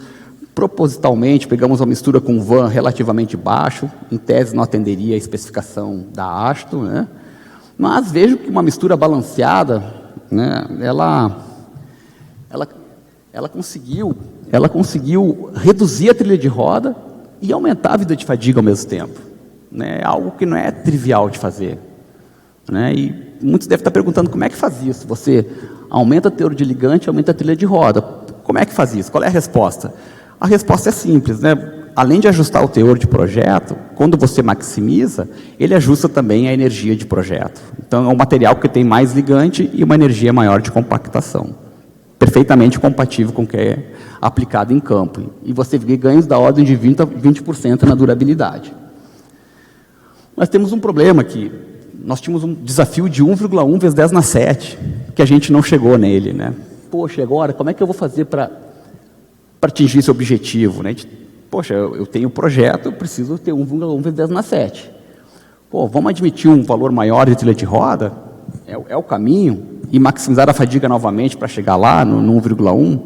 Speaker 5: Propositalmente, pegamos uma mistura com VAN relativamente baixo, em tese não atenderia a especificação da AASHTO, né? Mas vejo que uma mistura balanceada, né, ela conseguiu reduzir a trilha de roda e aumentar a vida de fadiga ao mesmo tempo. Né? É algo que não é trivial de fazer. Né? E muitos devem estar perguntando como é que faz isso. Você aumenta o teor de ligante, aumenta a trilha de roda. Como é que faz isso? Qual é a resposta? A resposta é simples. Né? Além de ajustar o teor de projeto, quando você maximiza, ele ajusta também a energia de projeto. Então, é um material que tem mais ligante e uma energia maior de compactação. Perfeitamente compatível com o que é aplicado em campo. E você vê ganhos da ordem de 20% na durabilidade. Nós temos um problema aqui. Nós tínhamos um desafio de 1,1 vezes 10 na 7, que a gente não chegou nele. Né? Poxa, agora, como é que eu vou fazer para atingir esse objetivo? Né? Poxa, eu tenho um projeto, eu preciso ter 1,1 vezes 10 na 7. Pô, vamos admitir um valor maior de trilha de roda? É o caminho? E maximizar a fadiga novamente para chegar lá no 1,1?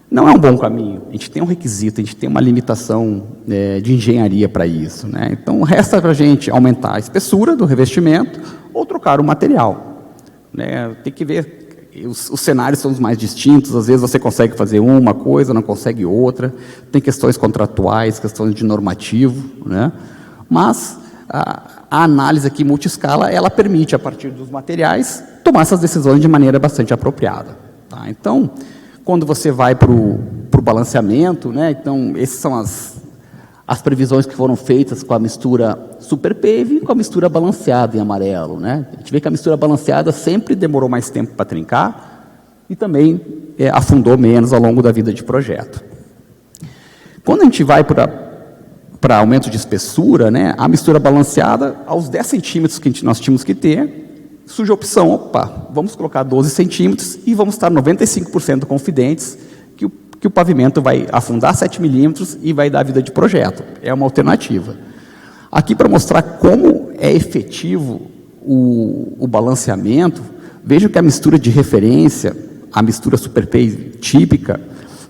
Speaker 5: Não é um bom caminho. A gente tem um requisito, a gente tem uma limitação de engenharia para isso. Né? Então, resta para a gente aumentar a espessura do revestimento ou trocar o material. né? Tem que ver, os cenários são os mais distintos, às vezes você consegue fazer uma coisa, não consegue outra, tem questões contratuais, questões de normativo, né? Mas a análise aqui multiscala, ela permite, a partir dos materiais, tomar essas decisões de maneira bastante apropriada. Tá? Então, quando você vai para o balanceamento, né? Então, essas são as previsões que foram feitas com a mistura super pave e com a mistura balanceada em amarelo, né? A gente vê que a mistura balanceada sempre demorou mais tempo para trincar e também afundou menos ao longo da vida de projeto. Quando a gente vai para aumento de espessura, né, a mistura balanceada, aos 10 centímetros que nós tínhamos que ter, surge a opção, opa, vamos colocar 12 centímetros e vamos estar 95% confidentes que o pavimento vai afundar 7 milímetros e vai dar vida de projeto. É uma alternativa. Aqui, para mostrar como é efetivo o balanceamento, veja que a mistura de referência, a mistura super pave típica,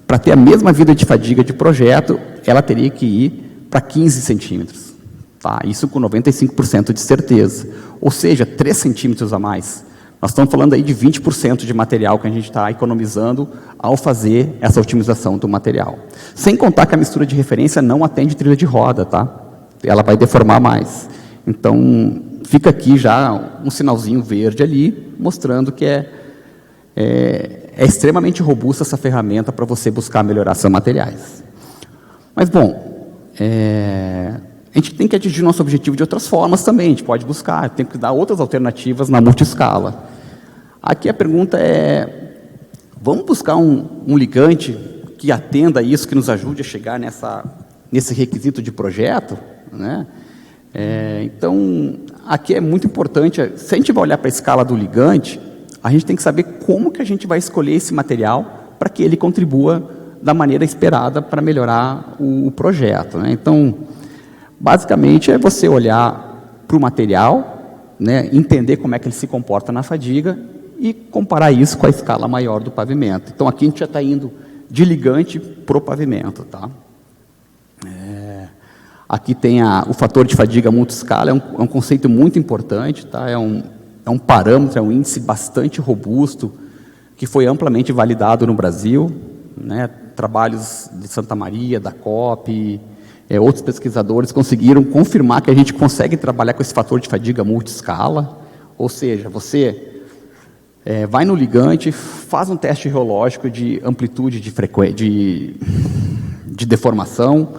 Speaker 5: para ter a mesma vida de fadiga de projeto, ela teria que ir para 15 centímetros. Tá? Isso com 95% de certeza. Ou seja, 3 centímetros a mais. Nós estamos falando aí de 20% de material que a gente está economizando ao fazer essa otimização do material. Sem contar que a mistura de referência não atende trilha de roda, tá? Ela vai deformar mais. Então, fica aqui já um sinalzinho verde ali, mostrando que é extremamente robusta essa ferramenta para você buscar melhorar seus materiais. Mas, bom, a gente tem que atingir nosso objetivo de outras formas também, a gente pode buscar, tem que dar outras alternativas na multiscala. Aqui a pergunta é, vamos buscar um ligante que atenda isso, que nos ajude a chegar nesse requisito de projeto, né? Então, aqui é muito importante, se a gente vai olhar para a escala do ligante, a gente tem que saber como que a gente vai escolher esse material para que ele contribua da maneira esperada para melhorar o projeto, né? Então, basicamente, é você olhar para o material, né, entender como é que ele se comporta na fadiga e comparar isso com a escala maior do pavimento. Então, aqui a gente já está indo de ligante para o pavimento. Tá? Aqui tem o fator de fadiga multiscala, é um conceito muito importante, tá? É um parâmetro, é um índice bastante robusto, que foi amplamente validado no Brasil, né? Trabalhos de Santa Maria, da COP, outros pesquisadores conseguiram confirmar que a gente consegue trabalhar com esse fator de fadiga multiscala, ou seja, você vai no ligante, faz um teste geológico de amplitude de deformação,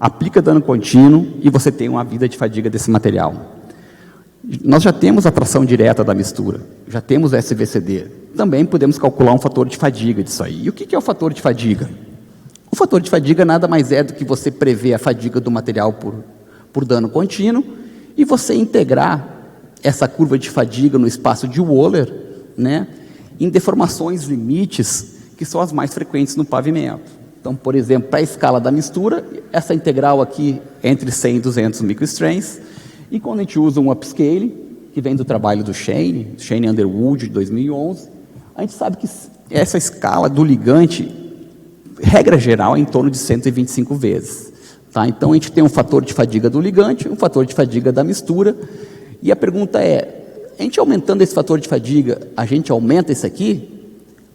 Speaker 5: aplica dano contínuo e você tem uma vida de fadiga desse material. Nós já temos a tração direta da mistura, já temos SVCD, também podemos calcular um fator de fadiga disso aí. E o que é o fator de fadiga? O fator de fadiga nada mais é do que você prever a fadiga do material por dano contínuo e você integrar essa curva de fadiga no espaço de Wöhler, né, em deformações limites que são as mais frequentes no pavimento. Então, por exemplo, para a escala da mistura, essa integral aqui entre 100 e 200 microstrains, e quando a gente usa um upscale, que vem do trabalho do Shane Underwood, de 2011, a gente sabe que essa escala do ligante, regra geral, é em torno de 125 vezes. Tá? Então, a gente tem um fator de fadiga do ligante, um fator de fadiga da mistura, e a pergunta é, a gente aumentando esse fator de fadiga, a gente aumenta esse aqui?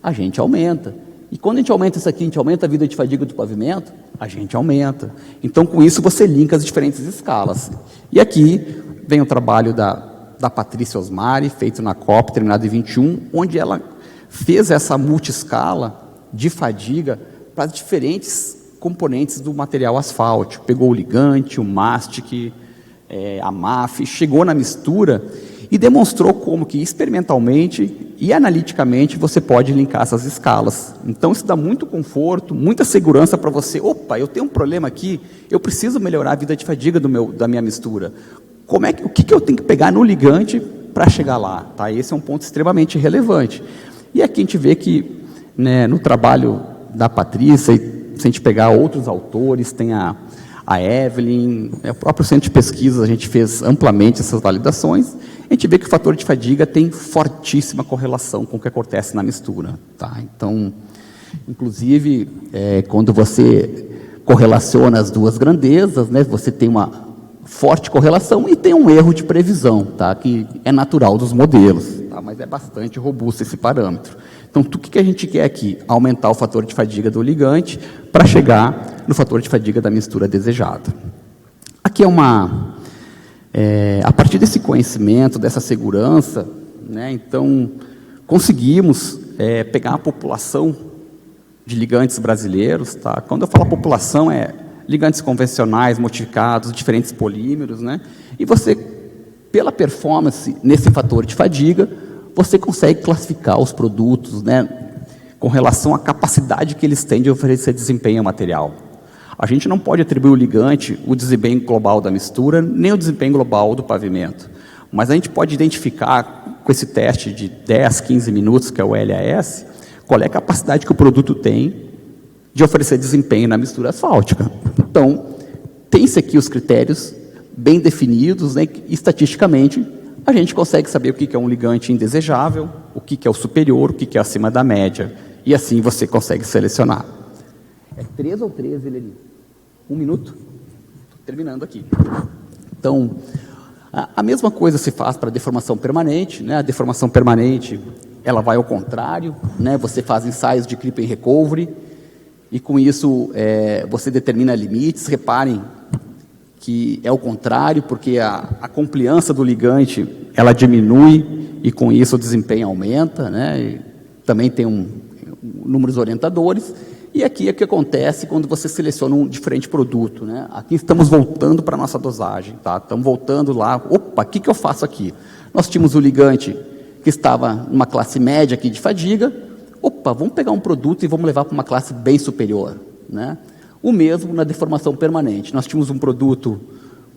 Speaker 5: A gente aumenta. E quando a gente aumenta isso aqui, a gente aumenta a vida de fadiga do pavimento? A gente aumenta. Então, com isso, você linka as diferentes escalas. E aqui vem o trabalho da Patrícia Osmari, feito na COP, terminado em 21, onde ela fez essa multiscala de fadiga para diferentes componentes do material asfáltico. Pegou o ligante, o mastic, a MAF, chegou na mistura e demonstrou como que experimentalmente e analiticamente você pode linkar essas escalas. Então isso dá muito conforto, muita segurança para você. Opa, eu tenho um problema aqui, eu preciso melhorar a vida de fadiga da minha mistura. O que eu tenho que pegar no ligante para chegar lá? Tá? Esse é um ponto extremamente relevante. E aqui a gente vê que, né, no trabalho da Patrícia, e se a gente pegar outros autores, tem a Evelyn, o próprio centro de pesquisa, a gente fez amplamente essas validações, a gente vê que o fator de fadiga tem fortíssima correlação com o que acontece na mistura. Tá? Então, inclusive, quando você correlaciona as duas grandezas, né, você tem uma forte correlação e tem um erro de previsão, tá, que é natural dos modelos. Tá? tá? Mas é bastante robusto esse parâmetro. Então, o que a gente quer aqui? Aumentar o fator de fadiga do ligante para chegar no fator de fadiga da mistura desejada. Aqui a partir desse conhecimento, dessa segurança, né, então, conseguimos pegar a população de ligantes brasileiros, tá? Quando eu falo população, ligantes convencionais, modificados, diferentes polímeros, né? E você, pela performance nesse fator de fadiga, você consegue classificar os produtos, né, com relação à capacidade que eles têm de oferecer desempenho ao material. A gente não pode atribuir ao ligante o desempenho global da mistura, nem o desempenho global do pavimento. Mas a gente pode identificar, com esse teste de 10, 15 minutos, que é o LAS, qual é a capacidade que o produto tem de oferecer desempenho na mistura asfáltica. Então, tem-se aqui os critérios bem definidos, né, e estatisticamente, a gente consegue saber o que é um ligante indesejável, o que é o superior, o que é acima da média, e assim você consegue selecionar. É 3 ou 13, Eleni? 1 minuto? Estou terminando aqui. Então, a mesma coisa se faz para a deformação permanente, né? A deformação permanente, ela vai ao contrário, né? Você faz ensaios de creep and recovery, e com isso você determina limites. Reparem que é o contrário, porque a compliância do ligante, ela diminui, e com isso o desempenho aumenta, né? E também tem números orientadores. E aqui é o que acontece quando você seleciona um diferente produto, né? Aqui estamos voltando para a nossa dosagem, tá? Estamos voltando lá, opa, o que eu faço aqui? Nós tínhamos o ligante que estava numa classe média aqui de fadiga, opa, vamos pegar um produto e vamos levar para uma classe bem superior, né? O mesmo na deformação permanente. Nós tínhamos um produto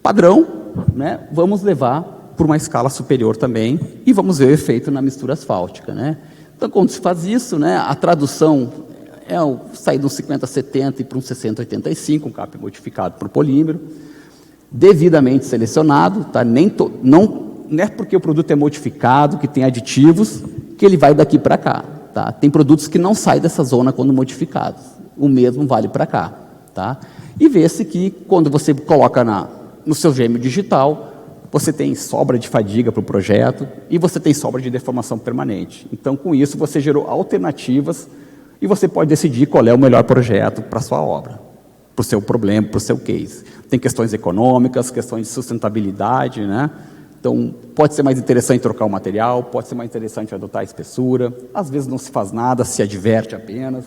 Speaker 5: padrão, né? Vamos levar por uma escala superior também e vamos ver o efeito na mistura asfáltica, né? Então, quando se faz isso, né, a tradução sair de um 50-70 para um 60-85, um CAP modificado por polímero, devidamente selecionado, tá? Não é porque o produto é modificado, que tem aditivos, que ele vai daqui para cá, tá? Tem produtos que não saem dessa zona quando modificados, o mesmo vale para cá, tá? E vê-se que quando você coloca no seu gêmeo digital, você tem sobra de fadiga para o projeto e você tem sobra de deformação permanente. Então, com isso, você gerou alternativas e você pode decidir qual é o melhor projeto para a sua obra, para o seu problema, para o seu case. Tem questões econômicas, questões de sustentabilidade, né? Então, pode ser mais interessante trocar o material, pode ser mais interessante adotar a espessura, às vezes não se faz nada, se adverte apenas.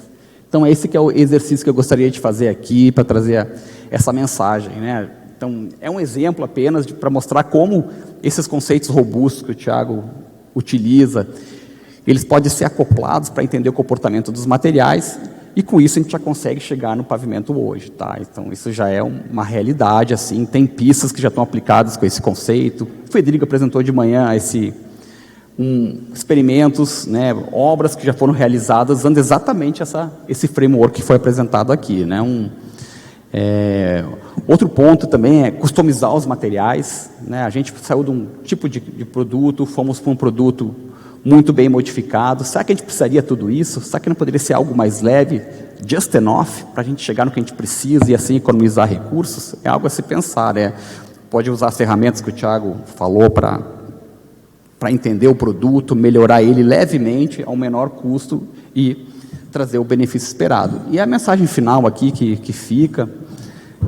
Speaker 5: Então, esse que é o exercício que eu gostaria de fazer aqui, para trazer essa mensagem, né? Então, é um exemplo apenas para mostrar como esses conceitos robustos que o Thiago utiliza, eles podem ser acoplados para entender o comportamento dos materiais, e com isso a gente já consegue chegar no pavimento hoje, tá? Então, isso já é uma realidade, assim, tem pistas que já estão aplicadas com esse conceito. O Federico apresentou de manhã experimentos, né, obras que já foram realizadas usando exatamente esse framework que foi apresentado aqui, né? Outro ponto também é customizar os materiais, né? A gente saiu de um tipo de produto, fomos para um produto muito bem modificado. Será que a gente precisaria de tudo isso? Será que não poderia ser algo mais leve, just enough, para a gente chegar no que a gente precisa e assim economizar recursos? É algo a se pensar, né? Pode usar as ferramentas que o Thiago falou para entender o produto, melhorar ele levemente ao menor custo e trazer o benefício esperado. E a mensagem final aqui que fica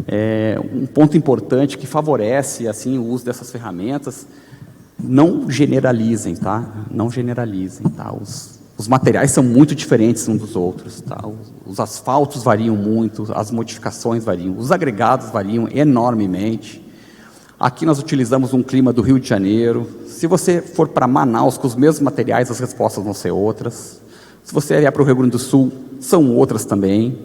Speaker 5: é um ponto importante que favorece assim o uso dessas ferramentas. Não generalizem, tá? Não generalizem, tá? Os materiais são muito diferentes uns dos outros, tá? Os asfaltos variam muito, as modificações variam, os agregados variam enormemente. Aqui nós utilizamos um clima do Rio de Janeiro. Se você for para Manaus com os mesmos materiais, as respostas vão ser outras. Se você vier para o Rio Grande do Sul, são outras também.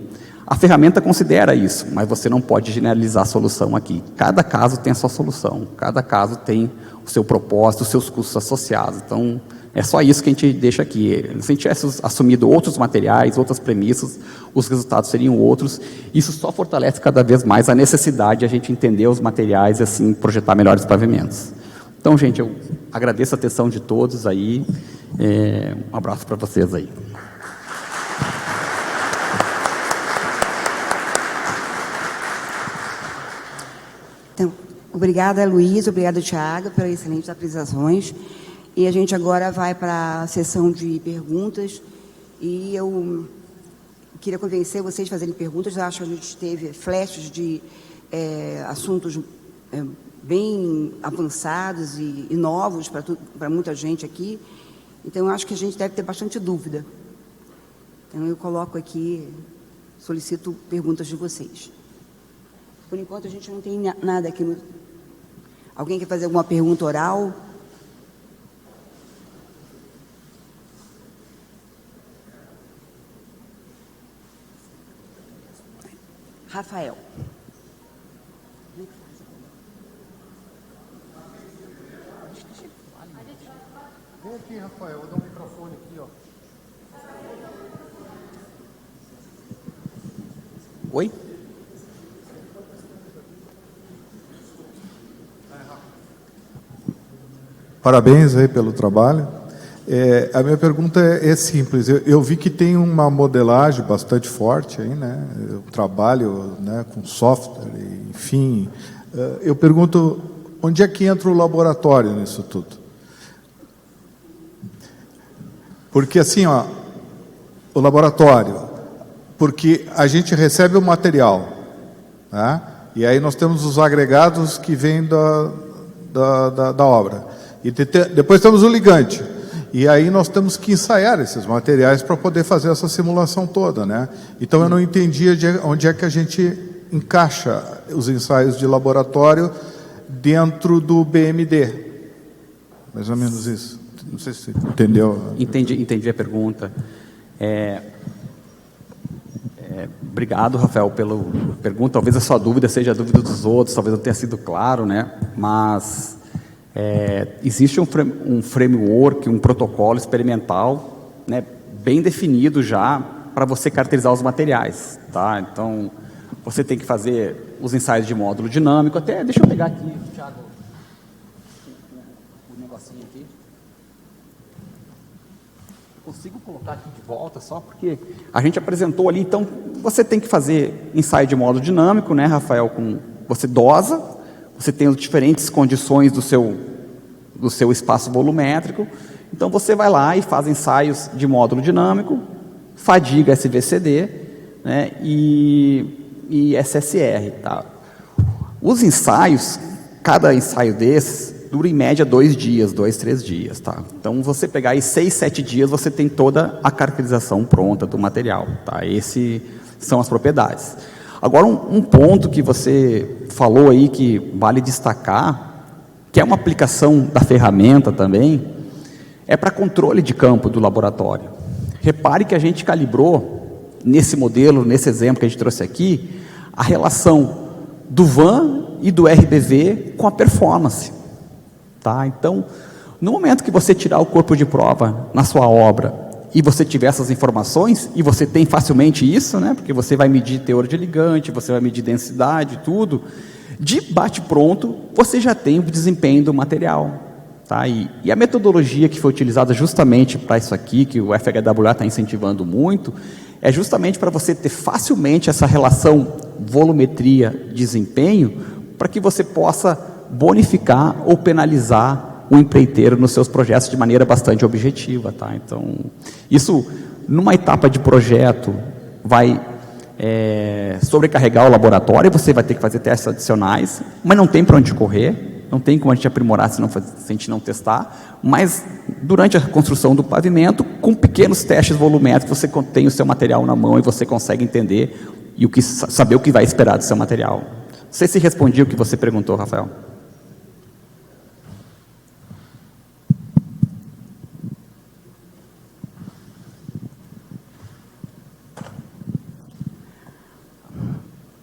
Speaker 5: A ferramenta considera isso, mas você não pode generalizar a solução aqui. Cada caso tem a sua solução, cada caso tem o seu propósito, os seus custos associados. Então, é só isso que a gente deixa aqui. Se a gente tivesse assumido outros materiais, outras premissas, os resultados seriam outros. Isso só fortalece cada vez mais a necessidade de a gente entender os materiais e, assim, projetar melhores pavimentos. Então, gente, eu agradeço a atenção de todos aí. Um abraço para vocês aí.
Speaker 2: Então, obrigada, Luiz, obrigada, Thiago, pelas excelentes apresentações. E a gente agora vai para a sessão de perguntas, e eu queria convencer vocês a fazerem perguntas. Eu acho que a gente teve flashes de assuntos bem avançados e novos para muita gente aqui. Então, eu acho que a gente deve ter bastante dúvida. Então, eu coloco aqui, solicito perguntas de vocês. Por enquanto, a gente não tem nada aqui. Alguém quer fazer alguma pergunta oral? Rafael.
Speaker 3: Vem aqui, Rafael, vou dar um microfone aqui, ó.
Speaker 5: Oi?
Speaker 6: Parabéns aí pelo trabalho. A minha pergunta é simples. Eu vi que tem uma modelagem bastante forte aí, né? Eu trabalho, né, com software, enfim. Eu pergunto, onde é que entra o laboratório nisso tudo? Porque assim, ó, o laboratório, porque a gente recebe o material, né? E aí nós temos os agregados que vêm da obra. E depois temos o ligante. E aí nós temos que ensaiar esses materiais para poder fazer essa simulação toda, né? Então eu não entendia onde é que a gente encaixa os ensaios de laboratório dentro do BMD. Mais ou menos isso. Não sei se você entendeu.
Speaker 5: Entendi a pergunta. Obrigado, Rafael, pela pergunta. Talvez a sua dúvida seja a dúvida dos outros, talvez não tenha sido claro, né? Mas existe um framework, um protocolo experimental, né, bem definido já para você caracterizar os materiais, tá? Então, você tem que fazer os ensaios de módulo dinâmico. Até, deixa eu pegar aqui, Thiago, o negocinho aqui. Consigo colocar aqui de volta só porque a gente apresentou ali. Então, você tem que fazer ensaio de módulo dinâmico, né, Rafael? Você dosa, você tem as diferentes condições do seu espaço volumétrico. Então, você vai lá e faz ensaios de módulo dinâmico, fadiga SVCD, né, e SSR. Tá? Os ensaios, cada ensaio desses, dura em média 2 dias, 2, 3 dias. Tá? Então, você pegar aí 6, 7 dias, você tem toda a caracterização pronta do material. Tá? Esses são as propriedades. Agora, um ponto que você falou aí que vale destacar, que é uma aplicação da ferramenta também, é para controle de campo do laboratório. Repare que a gente calibrou, nesse modelo, nesse exemplo que a gente trouxe aqui, a relação do VAN e do RBV com a performance. Tá? Então, no momento que você tirar o corpo de prova na sua obra, e você tiver essas informações, e você tem facilmente isso, né? Porque você vai medir teor de ligante, você vai medir densidade, tudo, de bate-pronto, você já tem o desempenho do material. Tá? E a metodologia que foi utilizada justamente para isso aqui, que o FHWA está incentivando muito, é justamente para você ter facilmente essa relação volumetria-desempenho, para que você possa bonificar ou penalizar o empreiteiro nos seus projetos de maneira bastante objetiva. Tá? Então, isso, numa etapa de projeto, vai sobrecarregar o laboratório, você vai ter que fazer testes adicionais, mas não tem para onde correr, não tem como a gente aprimorar se a gente não testar, mas durante a construção do pavimento, com pequenos testes volumétricos, você tem o seu material na mão e você consegue entender e saber o que vai esperar do seu material. Não sei se respondi o que você perguntou, Rafael.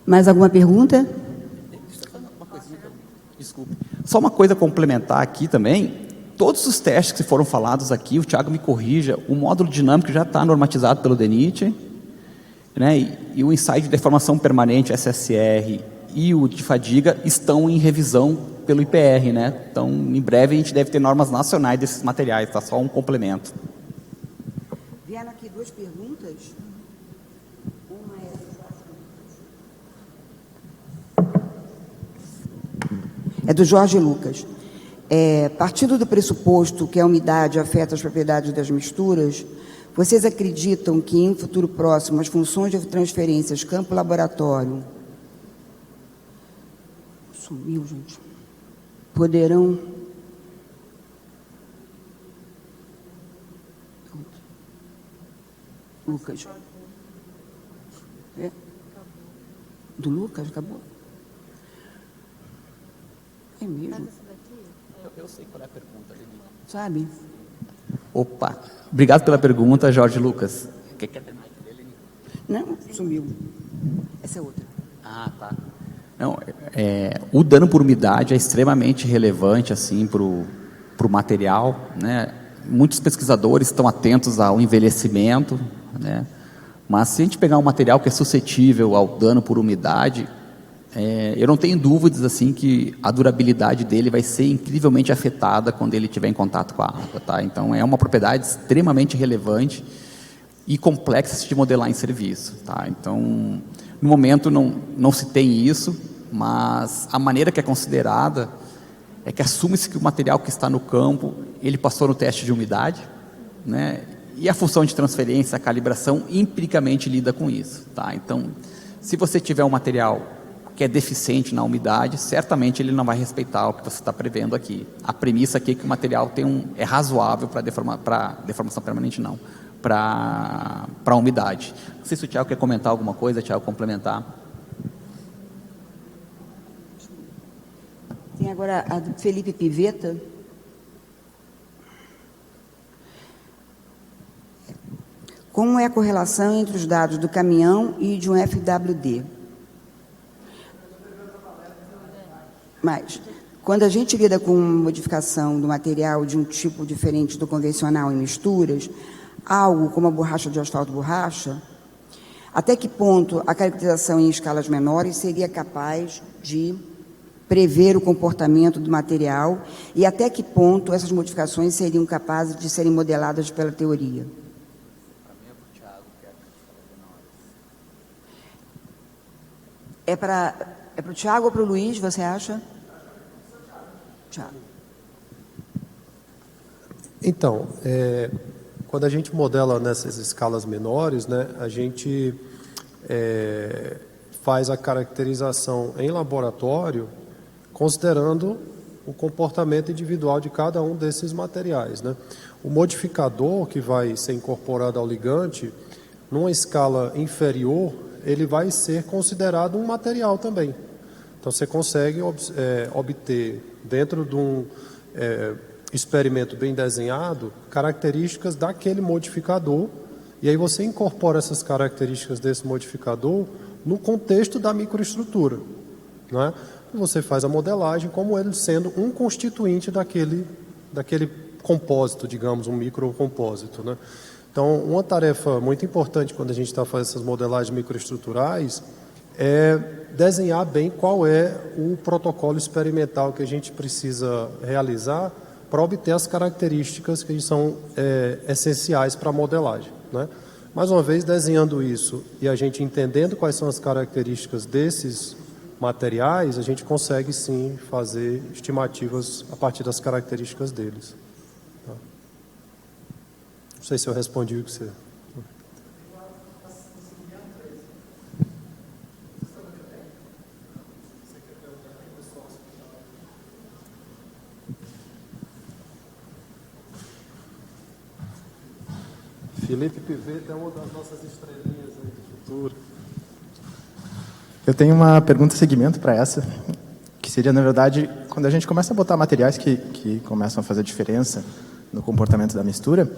Speaker 2: Mais alguma pergunta?
Speaker 5: Desculpe. Só uma coisa complementar aqui também. Todos os testes que foram falados aqui, o Thiago me corrija, o módulo dinâmico já está normatizado pelo DENIT, né, e o ensaio de deformação permanente, SSR, e o de fadiga estão em revisão pelo IPR. Né? Então, em breve, a gente deve ter normas nacionais desses materiais, tá? Só um complemento.
Speaker 2: Vieram aqui 2 perguntas. Uma é do Jorge Lucas. Partindo do pressuposto que a umidade afeta as propriedades das misturas, vocês acreditam que, em um futuro próximo, as funções de transferências campo-laboratório sumiu, gente, poderão Lucas. Do Lucas? Acabou? É mesmo?
Speaker 5: Eu sei qual é a pergunta, Lili.
Speaker 2: Sabe?
Speaker 5: Opa, obrigado pela pergunta, Jorge Lucas. Quer ter mais dele?
Speaker 2: Não, sumiu. Essa é outra.
Speaker 5: Ah, tá. Não, o dano por umidade é extremamente relevante assim, para o material, né? Muitos pesquisadores estão atentos ao envelhecimento, né? Mas se a gente pegar um material que é suscetível ao dano por umidade, eu não tenho dúvidas assim que a durabilidade dele vai ser incrivelmente afetada quando ele estiver em contato com a água, tá? Então é uma propriedade extremamente relevante e complexa de modelar em serviço, tá? Então, no momento não se tem isso, mas a maneira que é considerada é que assume-se que o material que está no campo, ele passou no teste de umidade, né? E a função de transferência, a calibração, empiricamente lida com isso, tá? Então, se você tiver um material que é deficiente na umidade, certamente ele não vai respeitar o que você está prevendo aqui. A premissa aqui é que o material é razoável para deformação permanente, não, para a umidade. Não sei se o Thiago quer comentar alguma coisa, Thiago, complementar.
Speaker 2: Tem agora a do Felipe Pivetta. Como é a correlação entre os dados do caminhão e de um FWD? Mas, quando a gente lida com modificação do material de um tipo diferente do convencional em misturas, algo como a borracha de asfalto borracha, até que ponto a caracterização em escalas menores seria capaz de prever o comportamento do material e até que ponto essas modificações seriam capazes de serem modeladas pela teoria? É para o Thiago ou para o Luiz, você acha? Thiago.
Speaker 3: Então, quando a gente modela nessas escalas menores, né, a gente faz a caracterização em laboratório considerando o comportamento individual de cada um desses materiais, né? O modificador que vai ser incorporado ao ligante, numa escala inferior, ele vai ser considerado um material também. Então, você consegue obter, dentro de um experimento bem desenhado, características daquele modificador, e aí você incorpora essas características desse modificador no contexto da microestrutura, não é? E você faz a modelagem como ele sendo um constituinte daquele compósito, digamos, um microcompósito, né? Então, uma tarefa muito importante quando a gente está fazendo essas modelagens microestruturais é desenhar bem qual é o protocolo experimental que a gente precisa realizar para obter as características que são essenciais para a modelagem, né? Mais uma vez, desenhando isso e a gente entendendo quais são as características desses materiais, a gente consegue sim fazer estimativas a partir das características deles. Tá? Não sei se eu respondi o que você... Felipe Pivetta é uma das nossas estrelinhas aí do futuro.
Speaker 7: Eu tenho uma pergunta de seguimento para essa, que seria, na verdade, quando a gente começa a botar materiais que começam a fazer diferença no comportamento da mistura,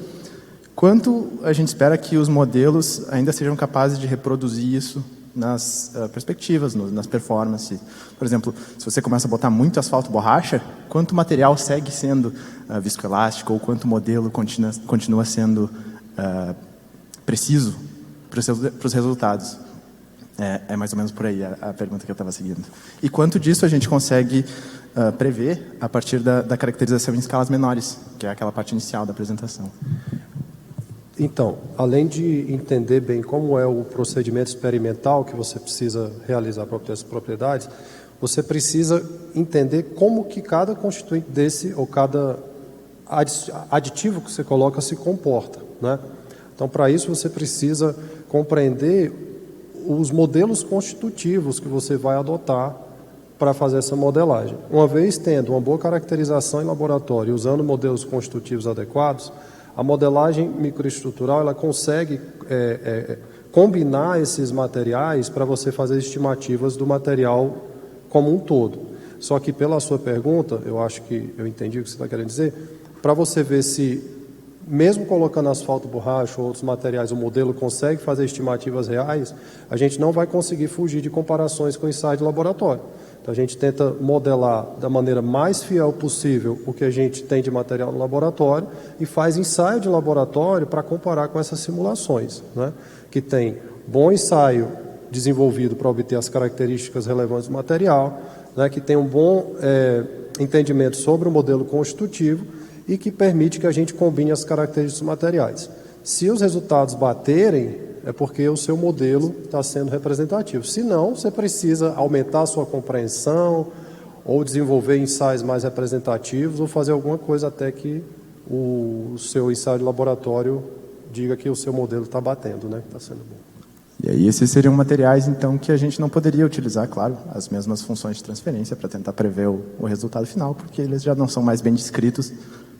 Speaker 7: quanto a gente espera que os modelos ainda sejam capazes de reproduzir isso nas perspectivas, nas performances? Por exemplo, se você começa a botar muito asfalto borracha, quanto material segue sendo viscoelástico ou quanto modelo continua sendo preciso para os resultados? É mais ou menos por aí a pergunta que eu estava seguindo. E quanto disso a gente consegue prever a partir da caracterização em escalas menores, que é aquela parte inicial da apresentação?
Speaker 3: Então, além de entender bem como é o procedimento experimental que você precisa realizar para obter essas propriedades, você precisa entender como que cada constituinte desse, ou cada aditivo que você coloca se comporta, né? Então, para isso, você precisa compreender os modelos constitutivos que você vai adotar para fazer essa modelagem. Uma vez tendo uma boa caracterização em laboratório, usando modelos constitutivos adequados, a modelagem microestrutural ela consegue combinar esses materiais para você fazer estimativas do material como um todo. Só que pela sua pergunta, eu acho que eu entendi o que você está querendo dizer, para você ver se, mesmo colocando asfalto, borracha ou outros materiais, o modelo consegue fazer estimativas reais, a gente não vai conseguir fugir de comparações com ensaio de laboratório. Então, a gente tenta modelar da maneira mais fiel possível o que a gente tem de material no laboratório e faz ensaio de laboratório para comparar com essas simulações, né? Que tem bom ensaio desenvolvido para obter as características relevantes do material, né? Que tem um bom entendimento sobre o modelo constitutivo e que permite que a gente combine as características dos materiais. Se os resultados baterem, é porque o seu modelo está sendo representativo. Se não, você precisa aumentar a sua compreensão, ou desenvolver ensaios mais representativos, ou fazer alguma coisa até que o seu ensaio de laboratório diga que o seu modelo está batendo, né? Está sendo bom.
Speaker 7: E aí esses seriam materiais, então, que a gente não poderia utilizar, claro, as mesmas funções de transferência para tentar prever o resultado final, porque eles já não são mais bem descritos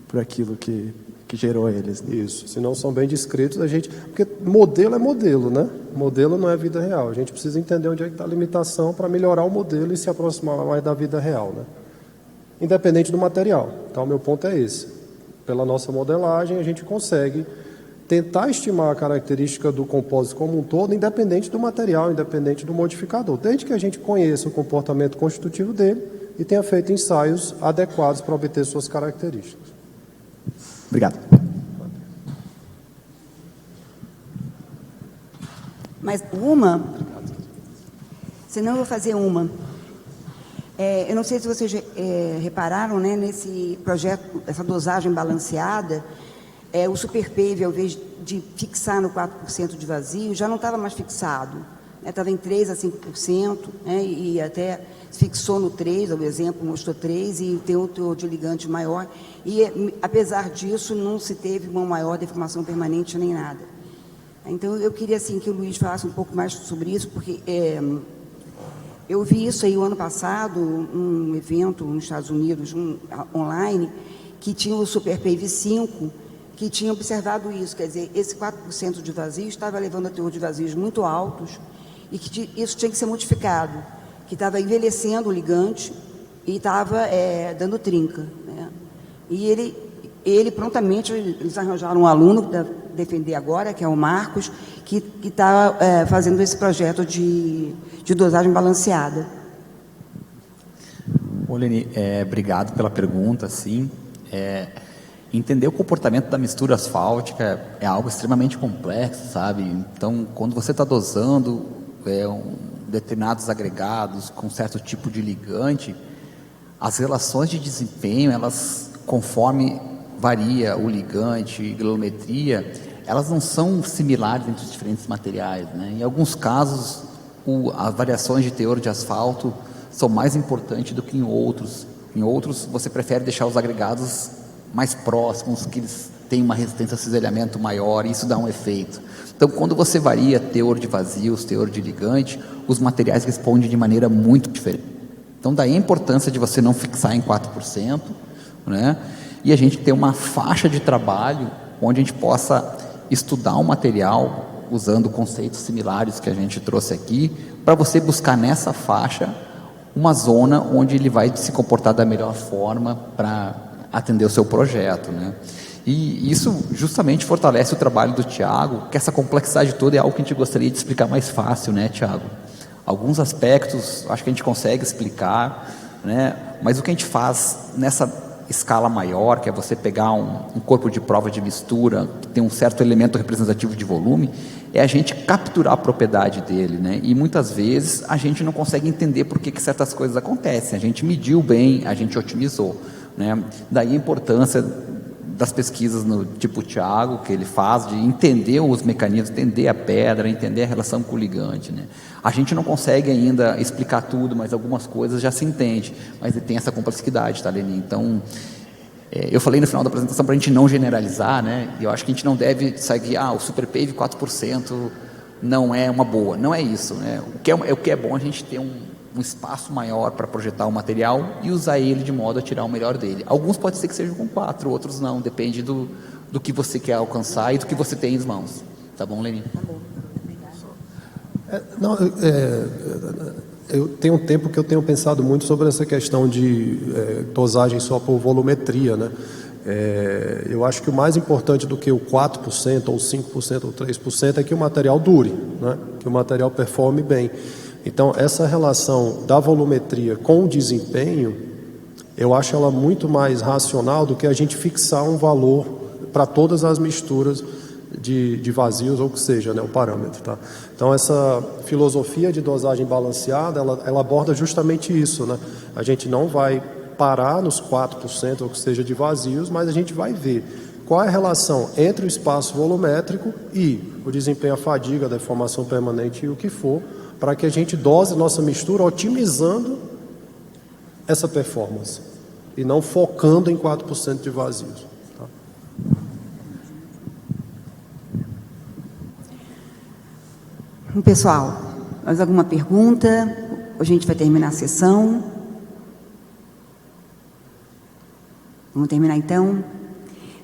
Speaker 7: por aquilo que gerou eles, né?
Speaker 3: Isso, se não são bem descritos, porque modelo é modelo, né? Modelo não é vida real. A gente precisa entender onde é que está a limitação para melhorar o modelo e se aproximar mais da vida real, né? Independente do material. Então, o meu ponto é esse. Pela nossa modelagem, a gente consegue tentar estimar a característica do compósito como um todo, independente do material, independente do modificador, desde que a gente conheça o comportamento constitutivo dele e tenha feito ensaios adequados para obter suas características.
Speaker 7: Obrigado.
Speaker 2: Mais uma? Senão eu vou fazer uma. Eu não sei se vocês repararam, né, nesse projeto, essa dosagem balanceada, o superpave, ao invés de fixar no 4% de vazio, já não estava mais fixado. Estava em 3% a 5%, né, e até fixou no 3%, o exemplo mostrou 3%, e tem outro de ligante maior. E, apesar disso, não se teve uma maior deformação permanente nem nada. Então, eu queria assim, que o Luiz falasse um pouco mais sobre isso, porque eu vi isso aí o ano passado, um evento nos Estados Unidos, online, que tinha o superpave 5, que tinha observado isso, quer dizer, esse 4% de vazio estava levando a teor de vazios muito altos, e que isso tinha que ser modificado, que estava envelhecendo o ligante e estava dando trinca, né? E ele prontamente, eles arranjaram um aluno para defender agora, que é o Marcos, que está fazendo esse projeto de dosagem balanceada.
Speaker 5: Leni, obrigado pela pergunta, sim. Entender o comportamento da mistura asfáltica é algo extremamente complexo, sabe? Então, quando você está dosando determinados agregados com certo tipo de ligante, as relações de desempenho, elas, conforme varia o ligante, granulometria, elas não são similares entre os diferentes materiais, né? Em alguns casos, as variações de teor de asfalto são mais importantes do que em outros. Em outros, você prefere deixar os agregados mais próximos, que eles têm uma resistência a cisalhamento maior, e isso dá um efeito. Então, quando você varia teor de vazios, teor de ligante, os materiais respondem de maneira muito diferente. Então, daí a importância de você não fixar em 4%, né? E a gente ter uma faixa de trabalho onde a gente possa estudar um material usando conceitos similares que a gente trouxe aqui, para você buscar nessa faixa uma zona onde ele vai se comportar da melhor forma para atender o seu projeto, né? E isso justamente fortalece o trabalho do Thiago, que essa complexidade toda é algo que a gente gostaria de explicar mais fácil, né, Thiago? Alguns aspectos acho que a gente consegue explicar, né? Mas o que a gente faz nessa escala maior, que é você pegar um corpo de prova de mistura, que tem um certo elemento representativo de volume, é a gente capturar a propriedade dele, né? E muitas vezes a gente não consegue entender por que certas coisas acontecem. A gente mediu bem, a gente otimizou, né? Daí a importância das pesquisas no tipo Thiago, que ele faz, de entender os mecanismos, entender a pedra, entender a relação com o ligante, né? A gente não consegue ainda explicar tudo, mas algumas coisas já se entende, mas tem essa complexidade, tá, Leni? Então, eu falei no final da apresentação para a gente não generalizar, né? E eu acho que a gente não deve seguir, o SuperPave 4% não é uma boa, não é isso, né? O que é bom a gente ter um espaço maior para projetar o material e usar ele de modo a tirar o melhor dele. Alguns pode ser que sejam com 4, outros não, depende do que você quer alcançar e do que você tem em mãos. Tá bom, Leni? Tá bom.
Speaker 3: Eu tenho um tempo que eu tenho pensado muito sobre essa questão de dosagem só por volumetria, né? Eu acho que o mais importante do que o 4%, ou 5%, ou 3% é que o material dure, né? Que o material performe bem. Então, essa relação da volumetria com o desempenho, eu acho ela muito mais racional do que a gente fixar um valor para todas as misturas de vazios, ou o que seja, né, o parâmetro. Tá? Então, essa filosofia de dosagem balanceada, ela aborda justamente isso. Né? A gente não vai parar nos 4%, ou que seja, de vazios, mas a gente vai ver qual é a relação entre o espaço volumétrico e o desempenho, a fadiga, a deformação permanente e o que for, para que a gente dose nossa mistura otimizando essa performance e não focando em 4% de vazios. Tá?
Speaker 2: Pessoal, mais alguma pergunta? A gente vai terminar a sessão. Vamos terminar então?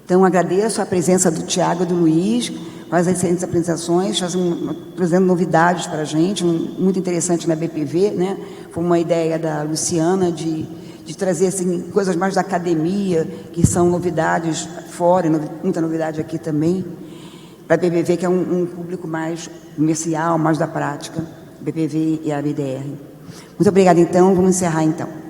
Speaker 2: Então, agradeço a presença do Thiago e do Luiz, com as excelentes apresentações, trazendo novidades para a gente, muito interessante na BPV, né? Foi uma ideia da Luciana de trazer assim, coisas mais da academia, que são novidades fora, muita novidade aqui também, para a BPV, que é um público mais comercial, mais da prática, BPV e a BDR. Muito obrigada, então. Vamos encerrar, então.